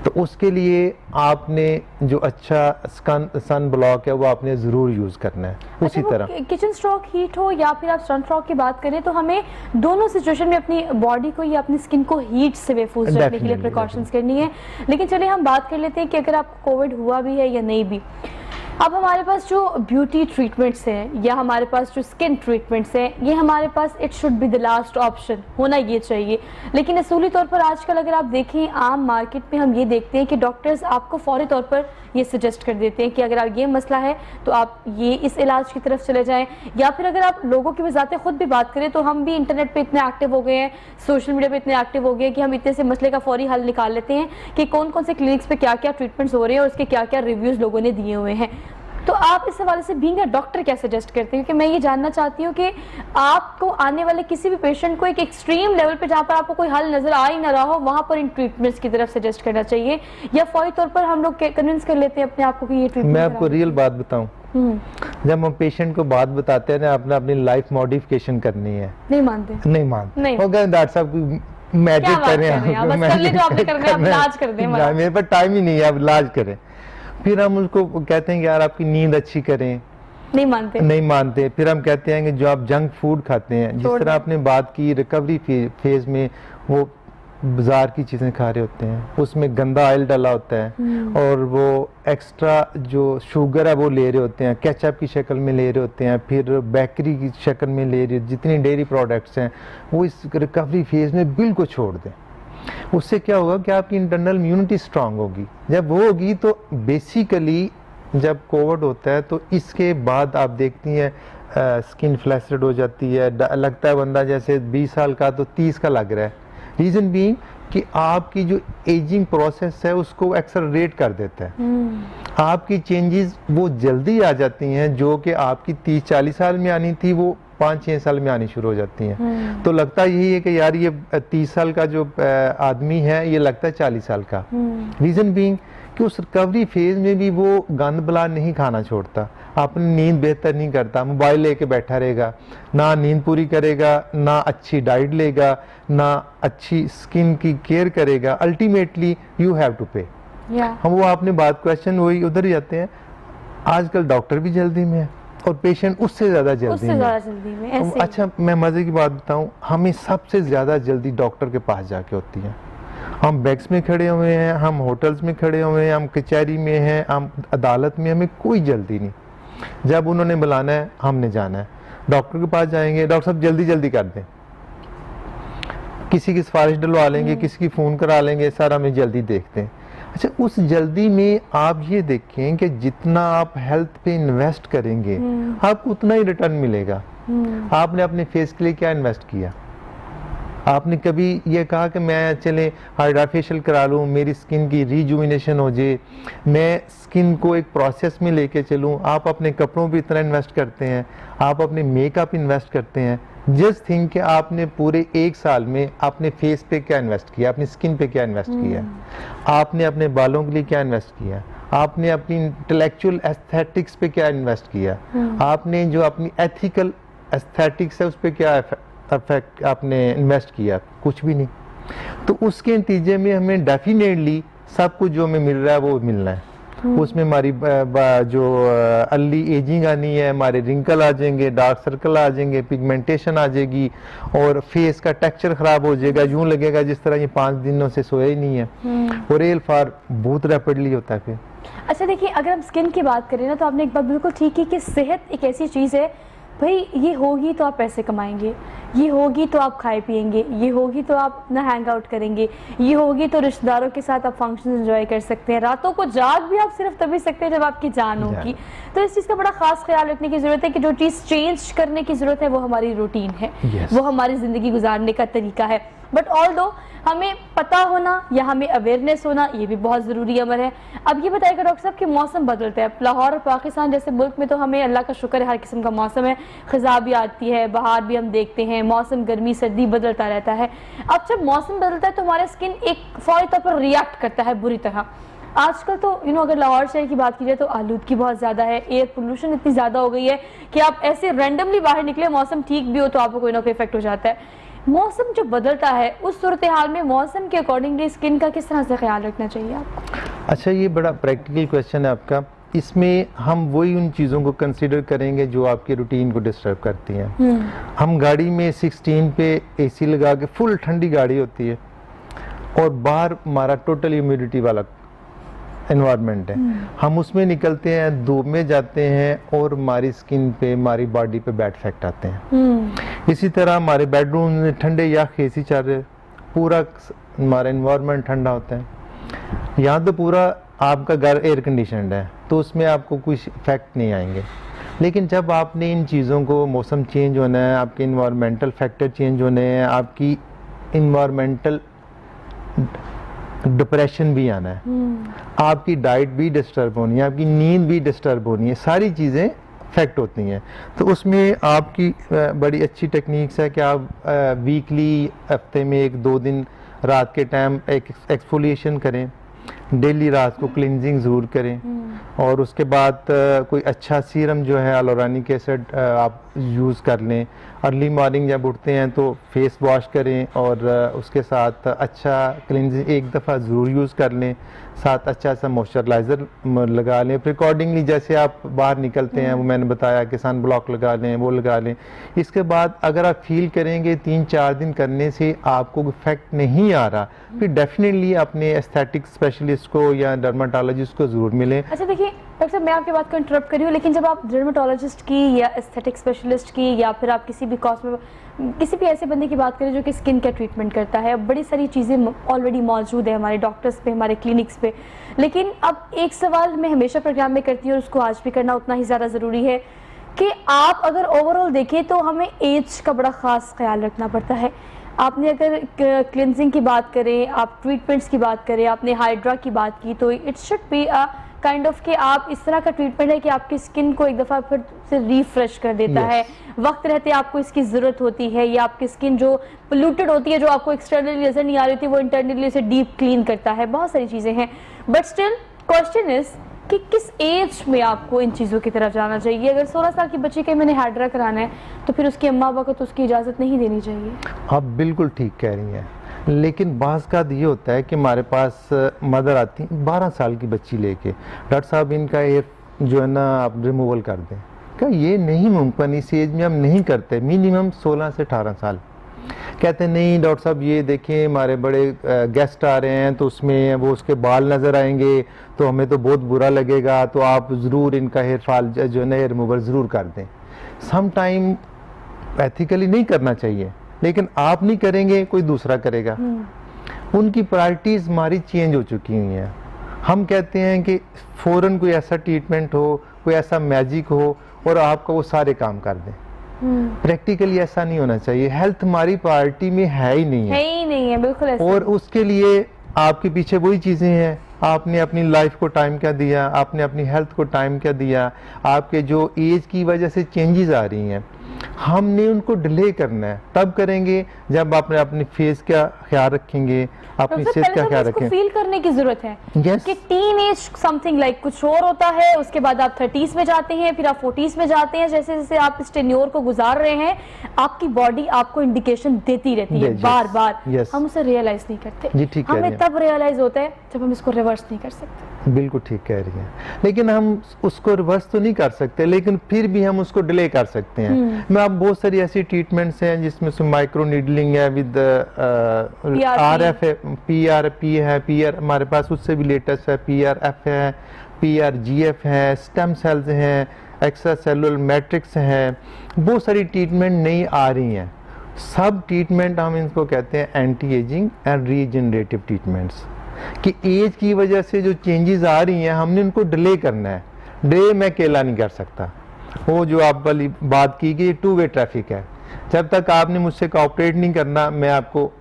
[SPEAKER 3] तो उसके लिए आपने जो अच्छा सन ब्लॉक है वो आपने ज़रूर यूज़ करना है। उसी तरह
[SPEAKER 1] किचन स्ट्रोक हीट हो या फिर आप सन स्ट्रोक की बात करें तो हमें दोनों सिचुएशन में अपनी बॉडी को या अपनी स्किन को हीट से महफूज रखने के लिए प्रिकॉशंस करनी है। लेकिन चलिए हम बात कर लेते हैं कि अगर आपको कोविड हुआ भी है या नहीं भी, अब हमारे पास जो ब्यूटी ट्रीटमेंट्स हैं या हमारे पास जो स्किन ट्रीटमेंट्स हैं, ये हमारे पास it should be the last option होना ये चाहिए। लेकिन असूली तौर पर आजकल अगर आप देखें आम मार्केट में हम ये देखते हैं कि डॉक्टर्स आपको फौरी तौर पर ये सजेस्ट कर देते हैं कि अगर आप ये मसला है तो आप ये इस इलाज की तरफ चले जाएं। या फिर अगर आप लोगों की वजाते खुद भी बात करें तो हम भी इंटरनेट पे इतने एक्टिव हो गए हैं, सोशल मीडिया पे इतने एक्टिव हो गए हैं कि हम इतने से मसले का फौरी हल निकाल लेते हैं कि कौन कौन से क्लिनिक्स पे क्या क्या ट्रीटमेंट्स हो रहे हैं और उसके क्या क्या रिव्यूज़ लोगों ने दिए हुए हैं। तो आप इस हवाले से बीइंग अ डॉक्टर क्या सजेस्ट करते हैं? क्योंकि मैं ये जानना चाहती हूँ कि आपको आने वाले किसी भी पेशेंट को एक एक्सट्रीम लेवल पे जहाँ पर आपको कोई हल नजर आ ही ना रहा हो वहाँ पर इन ट्रीटमेंट्स की तरफ सजेस्ट करना चाहिए, या फौरी तौर पर हम लोग कन्विंस कर लेते हैं अपने आप को कि ये ट्रीटमेंट।
[SPEAKER 3] मैं आपको रियल बात बताऊं, जब हम पेशेंट को बात बताते हैं ना, आपने अपनी लाइफ मॉडिफिकेशन करनी है,
[SPEAKER 1] नहीं मानते
[SPEAKER 3] नहीं मानते। वो कहते हैं डॉक्टर साहब मैजिक
[SPEAKER 1] क्या बात
[SPEAKER 3] करें
[SPEAKER 1] कर रहे हैं आप? बस कर ले जो आपने करना है, अब इलाज कर दें हमारा।
[SPEAKER 3] मेरे पास टाइम ही नहीं है, अब इलाज करें। फिर हम उसको कहते हैं कि यार आपकी नींद अच्छी करें,
[SPEAKER 1] नहीं मानते।
[SPEAKER 3] नहीं मानते। फिर हम कहते हैं कि जो आप जंक फूड खाते हैं, जिस
[SPEAKER 1] छोड़
[SPEAKER 3] तरह
[SPEAKER 1] दें।
[SPEAKER 3] आपने बात की रिकवरी फेज में, वो बाजार की चीज़ें खा रहे होते हैं, उसमें गंदा ऑयल डाला होता है और वो एक्स्ट्रा जो शुगर है वो ले रहे होते हैं, केचप की शक्ल में ले रहे होते हैं, फिर बेकरी की शक्ल में ले रहे, जितनी डेयरी प्रोडक्ट्स हैं वो इस रिकवरी फेज में बिल्कुल छोड़ दें। उससे क्या होगा कि आपकी इंटरनल इम्यूनिटी स्ट्रांग होगी। जब वो होगी तो बेसिकली जब कोविड होता है तो इसके बाद आप देखती हैं स्किन फ्लैसिड हो जाती है, लगता है बंदा जैसे 20 साल का तो 30 का लग रहा है। रीज़न बीइंग कि आपकी जो एजिंग प्रोसेस है उसको एक्सेलरेट कर देता है। आपकी चेंजेस वो जल्दी आ जाती हैं जो कि आपकी 30-40 साल में आनी थी, वो 5-6 साल में आनी शुरू हो जाती हैं। तो लगता यही है कि यार ये 30 साल का जो आदमी है ये लगता है 40 साल का। रीज़न बीइंग कि उस रिकवरी फेज में भी वो गंद बला नहीं खाना छोड़ता, अपनी नींद बेहतर नहीं करता, मोबाइल लेके बैठा रहेगा, ना नींद पूरी करेगा, ना अच्छी डाइट लेगा, ना अच्छी स्किन की केयर करेगा। अल्टीमेटली यू हैव टू पे। हम वो आपने बात क्वेश्चन वही उधर ही जाते हैं। आजकल डॉक्टर भी जल्दी में है और पेशेंट उससे ज़्यादा जल्दी में है।
[SPEAKER 1] ऐसे।
[SPEAKER 3] अच्छा मैं मज़े की बात बताऊं, हमें सबसे ज़्यादा जल्दी डॉक्टर के पास जाके होती है। हम बैंक्स में खड़े हुए हैं, हम होटल्स में खड़े हुए हैं, हम कचहरी में हैं, हम अदालत में, हमें कोई जल्दी नहीं। जब उन्होंने बुलाना है हमने जाना है, डॉक्टर के पास जाएंगे, डॉक्टर साहब जल्दी जल्दी कर दें, किसी की सिफारिश डलवा लेंगे, किसी की फ़ोन करा लेंगे, सर हमें जल्दी देखते हैं। अच्छा उस जल्दी में आप ये देखें कि जितना आप हेल्थ पे इन्वेस्ट करेंगे आपको उतना ही रिटर्न मिलेगा। आपने अपने फेस के लिए क्या इन्वेस्ट किया? आपने कभी ये कहा कि मैं चले हाइड्रा फेशियल करा लूँ, मेरी स्किन की रिजुविनेशन हो जाए, मैं स्किन को एक प्रोसेस में लेके चलूँ? आप अपने कपड़ों पे इतना इन्वेस्ट करते हैं, आप अपने मेकअप इन्वेस्ट करते हैं। जस्ट थिंक कि आपने पूरे 1 साल में अपने फेस पे क्या इन्वेस्ट किया, अपनी स्किन पे क्या इन्वेस्ट किया, आपने अपने बालों के लिए क्या इन्वेस्ट किया, आपने अपनी इंटेलेक्चुअल एस्थेटिक्स पे क्या इन्वेस्ट किया, आपने जो अपनी एथिकल एस्थेटिक्स है उस पर क्या इफेक्ट आपने इन्वेस्ट किया? कुछ भी नहीं। तो उसके नतीजे में हमें डेफिनेटली सब कुछ जो हमें मिल रहा है वो मिलना है। उसमें हमारी जो अर्ली एजिंग आनी है, हमारे रिंकल आ जाएंगे, डार्क सर्कल आ जाएंगे, पिगमेंटेशन आ जाएगी और फेस का टेक्सचर खराब हो जाएगा, यूं लगेगा जिस तरह ये 5 दिनों से सोया ही नहीं है। और एल फार बहुत रैपिडली होता है फिर।
[SPEAKER 1] अच्छा देखिए, अगर हम स्किन की बात करें ना, तो आपने एक बात बिल्कुल ठीक की कि सेहत एक ऐसी चीज़ है, भाई ये होगी तो आप पैसे कमाएंगे, ये होगी तो आप खाए पिएंगे, ये होगी तो आप ना हैंग आउट करेंगे, ये होगी तो रिश्तेदारों के साथ आप फंक्शन एंजॉय कर सकते हैं, रातों को जाग भी आप सिर्फ तभी सकते हैं जब आपकी जान होगी। तो इस चीज़ का बड़ा खास ख्याल रखने की ज़रूरत है कि जो चीज़ चेंज करने की ज़रूरत है वो हमारी रूटीन है, वो हमारी ज़िंदगी गुजारने का तरीका है। बट ऑल्दो हमें पता होना या हमें अवेयरनेस होना ये भी बहुत ज़रूरी अमर है। अब ये बताइएगा डॉक्टर साहब कि मौसम बदलता है, लाहौर और पाकिस्तान जैसे मुल्क में तो हमें अल्लाह का शुक्र है हर किस्म का मौसम है, ख़ज़ा भी आती है, बहार भी हम देखते हैं, मौसम गर्मी सर्दी बदलता रहता है। अब जब मौसम बदलता है तो हमारा स्किन एक फौरी तौर पर रिएक्ट करता है बुरी तरह। आजकल तो अगर लाहौर शहर की बात की जाए तो आलूदगी बहुत ज़्यादा है, एयर पोल्यूशन इतनी ज़्यादा हो गई है कि आप ऐसे रैंडमली बाहर निकले, मौसम ठीक भी हो तो आपको कोई ना कोई इफेक्ट हो जाता है। मौसम जो बदलता है उस सूरत हाल में मौसम के अकॉर्डिंगली स्किन का किस तरह से ख्याल रखना चाहिए आपको?
[SPEAKER 3] अच्छा ये बड़ा प्रैक्टिकल क्वेश्चन है आपका। इसमें हम वही उन चीज़ों को कंसीडर करेंगे जो आपके रूटीन को डिस्टर्ब करती हैं। हम गाड़ी में 16 पे एसी लगा के, फुल ठंडी गाड़ी होती है और बाहर हमारा टोटल ह्यूमिडिटी वाला एनवायरनमेंट है, हम उसमें निकलते हैं, धूप में जाते हैं और हमारी स्किन पे, हमारी बॉडी पे बैड इफेक्ट आते हैं। इसी तरह हमारे बेडरूम में ठंडे या एसी चल रहे, पूरा हमारा एनवायरनमेंट ठंडा होता है। यहाँ तो पूरा आपका घर एयर कंडीशनड है तो उसमें आपको कुछ इफेक्ट नहीं आएंगे। लेकिन जब आपने इन चीज़ों को, मौसम चेंज होना है, आपके इन्वायरमेंटल फैक्टर चेंज होने हैं, आपकी इन्वायरमेंटल डिप्रेशन भी आना है, आपकी डाइट भी डिस्टर्ब होनी है, आपकी नींद भी डिस्टर्ब होनी है, सारी चीज़ें इफेक्ट होती हैं। तो उसमें आपकी बड़ी अच्छी टेक्निक्स है कि आप वीकली, हफ्ते में 1-2 दिन रात के टाइम एक एक्सफोलिएशन करें, डेली रात को क्लिनजिंग ज़रूर करें और उसके बाद कोई अच्छा सीरम जो है हियालुरोनिक एसिड आप यूज़ कर लें। अर्ली मॉर्निंग जब उठते हैं तो फेस वॉश करें और उसके साथ अच्छा क्लिनजिंग एक दफ़ा ज़रूर यूज़ कर लें, साथ अच्छा सा मॉइस्चराइज़र लगा लें। फिर अकॉर्डिंगली जैसे आप बाहर निकलते हैं वो मैंने बताया कि सन ब्लॉक लगा लें, वो लगा लें। इसके बाद अगर आप फील करेंगे 3-4 दिन करने से आपको इफेक्ट नहीं आ रहा, फिर डेफिनेटली अपने एस्थेटिक स्पेशलिस्ट को या डर्माटोलॉजिस्ट को ज़रूर मिलें।
[SPEAKER 1] अच्छा देखिए डॉक्टर साहब, मैं आपकी बात को इंटरप्ट कर रही हूँ, लेकिन जब आप डर्मेटोलॉजिस्ट की या एस्थेटिक स्पेशलिस्ट की या फिर आप किसी भी किसी भी ऐसे बंदे की बात करें जो कि स्किन का ट्रीटमेंट करता है, बड़ी सारी चीज़ें ऑलरेडी मौजूद है हमारे डॉक्टर्स पे, हमारे क्लिनिक्स पे, लेकिन अब एक सवाल मैं हमेशा प्रोग्राम में करती हूँ और उसको आज भी करना उतना ही ज़्यादा ज़रूरी है कि आप अगर ओवरऑल देखें तो हमें एज का बड़ा ख़ास ख्याल रखना पड़ता है। आपने अगर क्लिनजिंग की बात करें, आप ट्रीटमेंट्स की बात करें, आपने हाइड्रा की बात की, तो it should be a kind of कि आप इस तरह का ट्रीटमेंट है कि आपकी स्किन को एक दफ़ा फिर से रिफ्रेश कर देता है। वक्त रहते आपको इसकी ज़रूरत होती है, या आपकी स्किन जो पोल्यूटेड होती है, जो आपको एक्सटर्नली नज़र नहीं आ रही थी, वो इंटरनली उसे डीप क्लीन करता है। बहुत सारी चीज़ें हैं, बट स्टिल क्वेश्चन इज़ कि किस एज में आपको इन चीज़ों की तरफ जाना चाहिए। अगर 16 साल की बच्ची के मैंने हाइड्रा कराना है तो फिर उसकी अम्मा बाबा को तो उसकी इजाज़त नहीं देनी चाहिए।
[SPEAKER 3] आप बिल्कुल ठीक कह रही हैं, लेकिन बाज़ का ये होता है कि हमारे पास मदर आती 12 साल की बच्ची लेके, डॉक्टर साहब इनका ये जो है ना आप रिमूवल कर दें। क्या ये नहीं मुमकिन, इस एज में हम नहीं करते, मिनिमम 16 से 18 साल। कहते नहीं डॉक्टर साहब ये देखें हमारे बड़े गेस्ट आ रहे हैं तो उसमें वो उसके बाल नज़र आएंगे तो हमें तो बहुत बुरा लगेगा, तो आप ज़रूर इनका हेयर फॉल जो है ना हेयर रिमूवल ज़रूर कर दें। सम टाइम एथिकली नहीं करना चाहिए, लेकिन आप नहीं करेंगे कोई दूसरा करेगा। उनकी प्रायोरिटीज़ हमारी चेंज हो चुकी हुई हैं। हम कहते हैं कि फ़ौरन कोई ऐसा ट्रीटमेंट हो, कोई ऐसा मैजिक हो और आपका वो सारे काम कर दें। प्रैक्टिकली ऐसा नहीं होना चाहिए। हेल्थ हमारी प्रायोरिटी में है ही नहीं है,
[SPEAKER 1] बिल्कुल ऐसा।
[SPEAKER 3] और उसके लिए आपके पीछे वही चीज़ें हैं, आपने अपनी लाइफ को टाइम क्या दिया, आपने अपनी हेल्थ को टाइम क्या दिया, आपके जो एज की वजह से चेंजेस आ रही हैं, हमने उनको डिले करना है। तब करेंगे जब आप अपने फेस का ख्याल रखेंगे, अपनी सेहत का ख्याल रखेंगे।
[SPEAKER 1] फील करने की जरूरत है
[SPEAKER 3] yes.
[SPEAKER 1] कि टीन एज समथिंग लाइक कुछ और होता है, उसके बाद आप 30s में जाते हैं, फिर आप 40s में जाते हैं। जैसे जैसे आप इस टेन्योर को गुजार रहे हैं, आपकी बॉडी आपको इंडिकेशन देती रहती है बार बार। हम उसे रियलाइज नहीं करते।
[SPEAKER 3] जी ठीक कह रही हैं।
[SPEAKER 1] हमें तब रियलाइज होता है जब हम इसको रिवर्स नहीं कर सकते।
[SPEAKER 3] बिल्कुल ठीक कह रही हैं, लेकिन हम उसको रिवर्स तो नहीं कर सकते, लेकिन फिर भी हम उसको डिले कर सकते हैं। मैं अब बहुत सारी ऐसी ट्रीटमेंट्स हैं जिसमें से माइक्रो नीडलिंग है, विद RF है, PRP है, PR हमारे पास उससे भी लेटेस्ट है, PRF है, PRGF है, स्टेम सेल्स हैं, एक्स्ट्रा सेलुलर मैट्रिक्स हैं, बहुत सारी ट्रीटमेंट नई आ रही हैं। सब ट्रीटमेंट हम इनको कहते हैं anti ageing and regenerative treatments, कि एज की वजह से जो चेंजेस आ रही हैं हमने उनको डिले करना है। डिले मैं अकेला नहीं कर सकता। वो जो आप वाली बात की कि 2-वे ट्रैफिक है, जब तक आपने मुझसे कोऑपरेट नहीं करना मैं आपको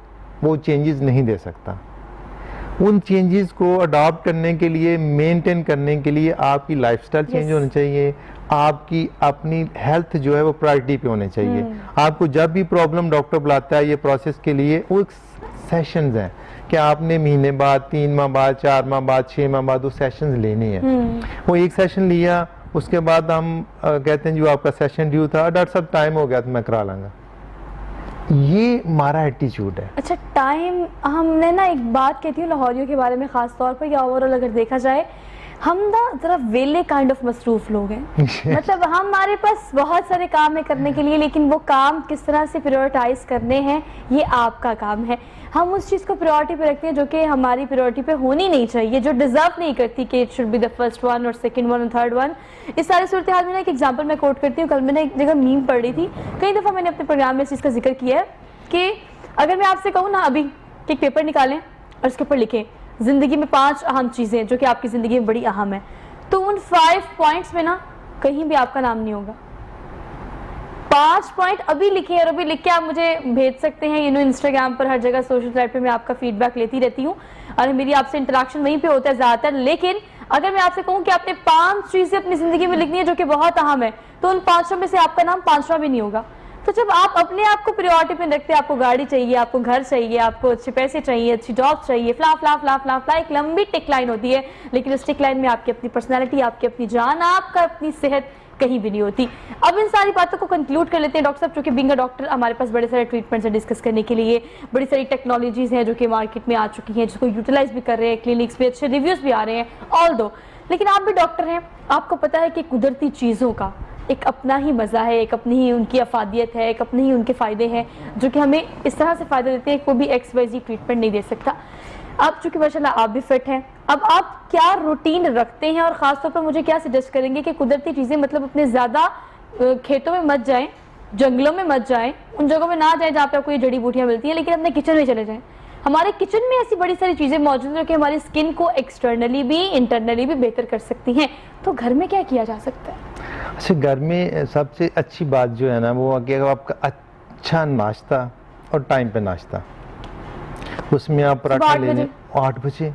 [SPEAKER 3] वो चेंजेस नहीं दे सकता। उन चेंजेस को अडॉप्ट करने के लिए, मेंटेन करने के लिए आपकी लाइफस्टाइल चेंज होनी चाहिए, आपकी अपनी हेल्थ जो है वो प्रायोरिटी पे होनी चाहिए। आपको जब भी प्रॉब्लम डॉक्टर बुलाता है ये प्रोसेस के लिए, वो सेशंस हैं कि आपने महीने बाद, 3 माह बाद, 4 माह बाद, 6 माह बाद वो सेशंस लेने हैं। वो एक सेशन लिया, उसके बाद हम कहते हैं जो आपका सेशन ड्यू था, डॉक्टर साहब टाइम हो गया तो मैं करा लाऊंगा। ये हमारा एटीट्यूड है।
[SPEAKER 1] अच्छा टाइम, हमने ना एक बात कहती हूँ लाहौरियों के बारे में खास तौर पर, या ओवरऑल अगर देखा जाए हम ना जरा वेले काइंड ऑफ मसरूफ लोग हैं। मतलब हमारे पास बहुत सारे काम है करने के लिए, लेकिन वो काम किस तरह से प्रायोरिटाइज करने हैं ये आपका काम है। हम उस चीज़ को प्रायोरिटी पे रखते हैं जो कि हमारी प्रायोरिटी पे होनी नहीं चाहिए, जो डिजर्व नहीं करती कि it should be the first one और सेकंड वन और थर्ड वन। इस सारी सूरत हाल में ना एक एग्जांपल मैं कोट करती हूँ। कल मैंने एक जगह मीम पढ़ रही थी, कई दफ़ा मैंने अपने प्रोग्राम में इस चीज़ का जिक्र किया है कि अगर मैं आपसे कहूँ ना अभी कि एक पेपर निकालें और उसके ऊपर लिखें ज़िंदगी में 5 अहम चीज़ें जो कि आपकी ज़िंदगी में बड़ी अहम है, तो उन 5 पॉइंट्स में ना कहीं भी आपका नाम नहीं होगा। 5 पॉइंट अभी लिखे और अभी लिख के आप मुझे भेज सकते हैं, इंस्टाग्राम पर, हर जगह सोशल साइट पे मैं आपका फीडबैक लेती रहती हूँ और मेरी आपसे इंटरेक्शन वहीं पे होता है ज़्यादातर। लेकिन अगर मैं आपसे कहूँ कि आपने 5 चीज़ें अपनी ज़िंदगी में लिखनी है जो कि बहुत अहम है, तो उन 5 में से आपका नाम 5वां भी नहीं होगा। तो जब आप अपने आप को प्रायोरिटी पे रखते हैं, आपको गाड़ी चाहिए, आपको घर चाहिए, आपको अच्छे पैसे चाहिए, अच्छी जॉब चाहिए, फ्ला फ्ला फ्ला फ्ला फ्ला, एक लंबी टिक लाइन होती है, लेकिन उस टिक लाइन में आपकी अपनी पर्सनैलिटी, आपकी अपनी जान, आपका अपनी सेहत, कहीं भी नहीं होती। अब इन सारी बातों को कंक्लूड कर लेते हैं डॉक्टर साहब, चूंकि बिंग अ डॉक्टर हमारे पास बड़े सारे ट्रीटमेंट्स हैं डिस्कस करने के लिए, बड़ी सारी टेक्नोलॉजीज हैं जो कि मार्केट में आ चुकी हैं, जिसको यूटिलाइज भी कर रहे हैं, क्लिनिक्स पे अच्छे रिव्यूज भी आ रहे हैं ऑल दो। लेकिन आप भी डॉक्टर हैं, आपको पता है कि कुदरती चीज़ों का एक अपना ही मज़ा है, एक अपनी ही उनकी अफादियत है, एक अपने ही उनके फ़ायदे हैं जो कि हमें इस तरह से फ़ायदा देते हैं कोई भी XYZ ट्रीटमेंट नहीं दे सकता। आप चूँकि माशाल्लाह आप भी फिट हैं, अब आप क्या रूटीन रखते हैं और ख़ास तौर पर मुझे क्या सजेस्ट करेंगे कि कुदरती चीज़ें मतलब अपने ज़्यादा खेतों में मत जाएँ, जंगलों में मत जाएँ, उन जगहों में ना जाएँ जहाँ पर आपको ये जड़ी बूटियाँ मिलती हैं, लेकिन अपने किचन में चले जाएँ। हमारे किचन में ऐसी बड़ी सारी चीज़ें मौजूद हैं कि हमारी स्किन को एक्सटर्नली भी इंटरनली भी बेहतर कर सकती हैं, तो घर में क्या किया जा सकता है?
[SPEAKER 3] अच्छा, घर में सबसे अच्छी बात जो है ना वो कि आपका अच्छा नाश्ता और टाइम पे नाश्ता, उसमें आप पराठा ले लें 8 बजे,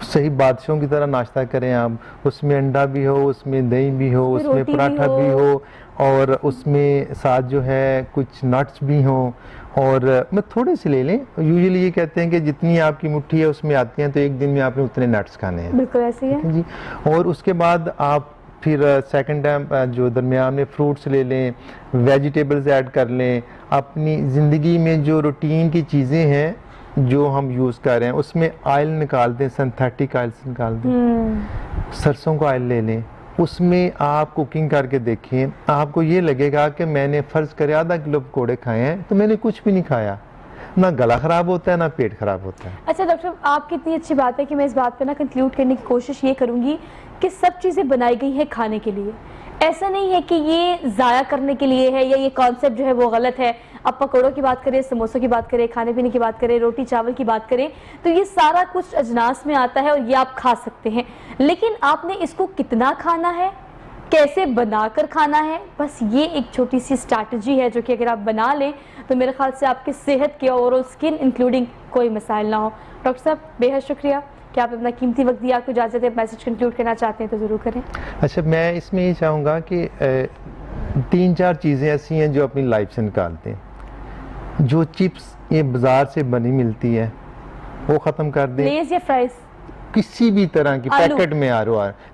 [SPEAKER 3] सही बादशाहों की तरह नाश्ता करें आप, उसमें अंडा भी हो, उसमें दही भी हो, उसमें पराठा भी हो और उसमें साथ जो है कुछ नट्स भी हों और मैं थोड़े से ले लें। यूजुअली ये कहते हैं कि जितनी आपकी मुट्ठी है उसमें आती हैं, तो एक दिन में आपने उतने नट्स खाने हैं।
[SPEAKER 1] बिल्कुल ऐसे ही है
[SPEAKER 3] जी। और उसके बाद आप फिर सेकंड टाइम जो दरमियान में फ्रूट्स ले लें, वेजिटेबल्स ऐड कर लें। अपनी ज़िंदगी में जो रूटीन की चीज़ें हैं जो हम यूज़ कर रहे हैं उसमें ऑयल निकाल दें, सिंथेटिक ऑयल निकाल दें, सरसों का ऑयल ले लें, उसमें आप कुकिंग करके देखें, आपको ये लगेगा कि मैंने फ़र्ज़ करे आधा किलो पकौड़े खाए हैं तो मैंने कुछ भी नहीं खाया, ना गला ख़राब होता है ना पेट ख़राब होता है।
[SPEAKER 1] अच्छा डॉक्टर, आपकी इतनी अच्छी बात है कि मैं इस बात पे ना कंक्लूड करने की कोशिश ये करूँगी कि सब चीज़ें बनाई गई हैं खाने के लिए, ऐसा नहीं है कि ये ज़ाया करने के लिए है या ये कॉन्सेप्ट जो है वो गलत है। आप पकौड़ों की बात करें, समोसों की बात करें, खाने पीने की बात करें, रोटी चावल की बात करें, तो ये सारा कुछ अजनास में आता है और ये आप खा सकते हैं, लेकिन आपने इसको कितना खाना है, कैसे बनाकर खाना है, बस ये एक छोटी सी स्ट्रैटेजी है जो कि अगर आप बना लें तो मेरे ख्याल से आपकी सेहत के ओवरऑल स्किन इंक्लूडिंग कोई मसाइल ना हो। डॉक्टर साहब बेहद शुक्रिया कि आप अपना कीमती वक्त दिया, आपको इजाज़त है, मैसेज कंक्लूड करना चाहते हैं तो ज़रूर करें।
[SPEAKER 3] अच्छा, मैं इसमें ये चाहूँगा कि 3-4 चीज़ें ऐसी हैं जो अपनी लाइफ से निकालते हैं। जो चिप्स ये बाज़ार से बनी मिलती है वो ख़त्म कर दें।
[SPEAKER 1] लेज़ या फ्राइज़,
[SPEAKER 3] किसी भी तरह की पैकेट में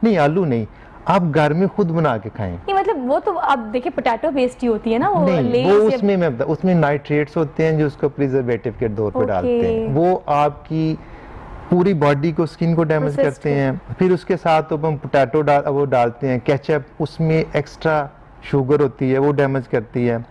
[SPEAKER 3] नहीं, आलू नहीं, आप घर में खुद बना के खाएं।
[SPEAKER 1] नहीं मतलब वो तो आप देखिए पोटैटो बेस्ड ही होती है ना वो,
[SPEAKER 3] नहीं वो उसमें नाइट्रेट्स होते हैं जो उसको प्रिजर्वेटिव के तौर पे डालते हैं, वो आपकी पूरी बॉडी को, स्किन को डैमेज करते हैं। फिर उसके साथ हम पोटैटो वो डालते हैं, केचप, उसमें एक्स्ट्रा शुगर होती है वो डैमेज करती है।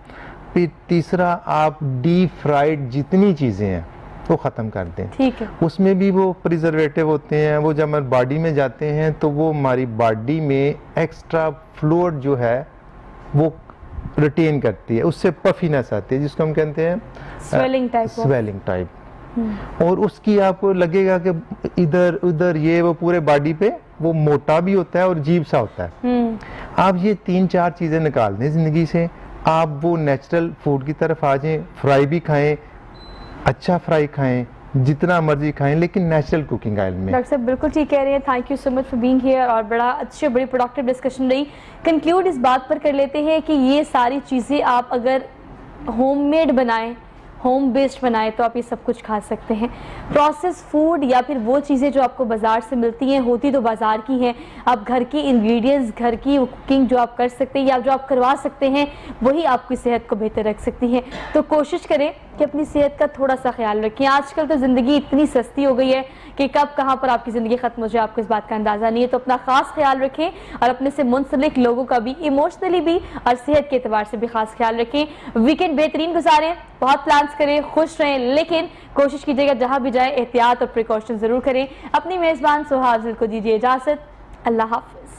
[SPEAKER 3] फिर तीसरा, आप डीप फ्राइड जितनी चीज़ें हैं वो ख़त्म कर दें,
[SPEAKER 1] ठीक है,
[SPEAKER 3] उसमें भी वो प्रिजर्वेटिव होते हैं, वो जब हमारी बॉडी में जाते हैं तो वो हमारी बॉडी में एक्स्ट्रा फ्लूइड जो है वो रिटेन करती है, उससे पफीनेस आती है जिसको हम कहते हैं स्वेलिंग टाइप। और उसकी आपको लगेगा कि इधर उधर ये वो पूरे बॉडी पे वो मोटा भी होता है और अजीब सा होता है। आप ये 3-4 चीज़ें निकाल दें ज़िंदगी से, आप वो नेचुरल फूड की तरफ आ जाएं। फ्राई भी खाएं, अच्छा फ्राई खाएं, जितना मर्जी खाएं, लेकिन नेचुरल कुकिंग ऑयल में।
[SPEAKER 1] डॉक्टर साहब बिल्कुल ठीक कह रहे हैं, thank you so much for being here, और बड़ा अच्छी बड़ी प्रोडक्टिव डिस्कशन रही। कंक्लूड इस बात पर कर लेते हैं कि ये सारी चीज़ें आप अगर होममेड बनाएं, होम बेस्ड बनाए तो आप ये सब कुछ खा सकते हैं। प्रोसेस फूड या फिर वो चीज़ें जो आपको बाज़ार से मिलती हैं होती तो बाज़ार की हैं, आप घर की इंग्रेडिएंट्स, घर की कुकिंग जो आप कर सकते हैं या जो आप करवा सकते हैं वही आपकी सेहत को बेहतर रख सकती हैं। तो कोशिश करें कि अपनी सेहत का थोड़ा सा ख्याल रखें। आजकल तो ज़िंदगी इतनी सस्ती हो गई है कि कब कहाँ पर आपकी ज़िंदगी ख़त्म हो जाए आपको इस बात का अंदाज़ा नहीं है। तो अपना ख़ास ख्याल रखें और अपने से मुंसलिक लोगों का भी इमोशनली भी और सेहत के एतबार से भी ख़ास ख्याल रखें। वीकेंड बेहतरीन गुजारें, बहुत प्लान्स करें, खुश रहें, लेकिन कोशिश कीजिएगा जहाँ भी जाए एहतियात और प्रिकॉशन ज़रूर करें। अपनी मेज़बान सोहा अफजल को दीजिए इजाज़त। अल्लाह हाफ़िज़।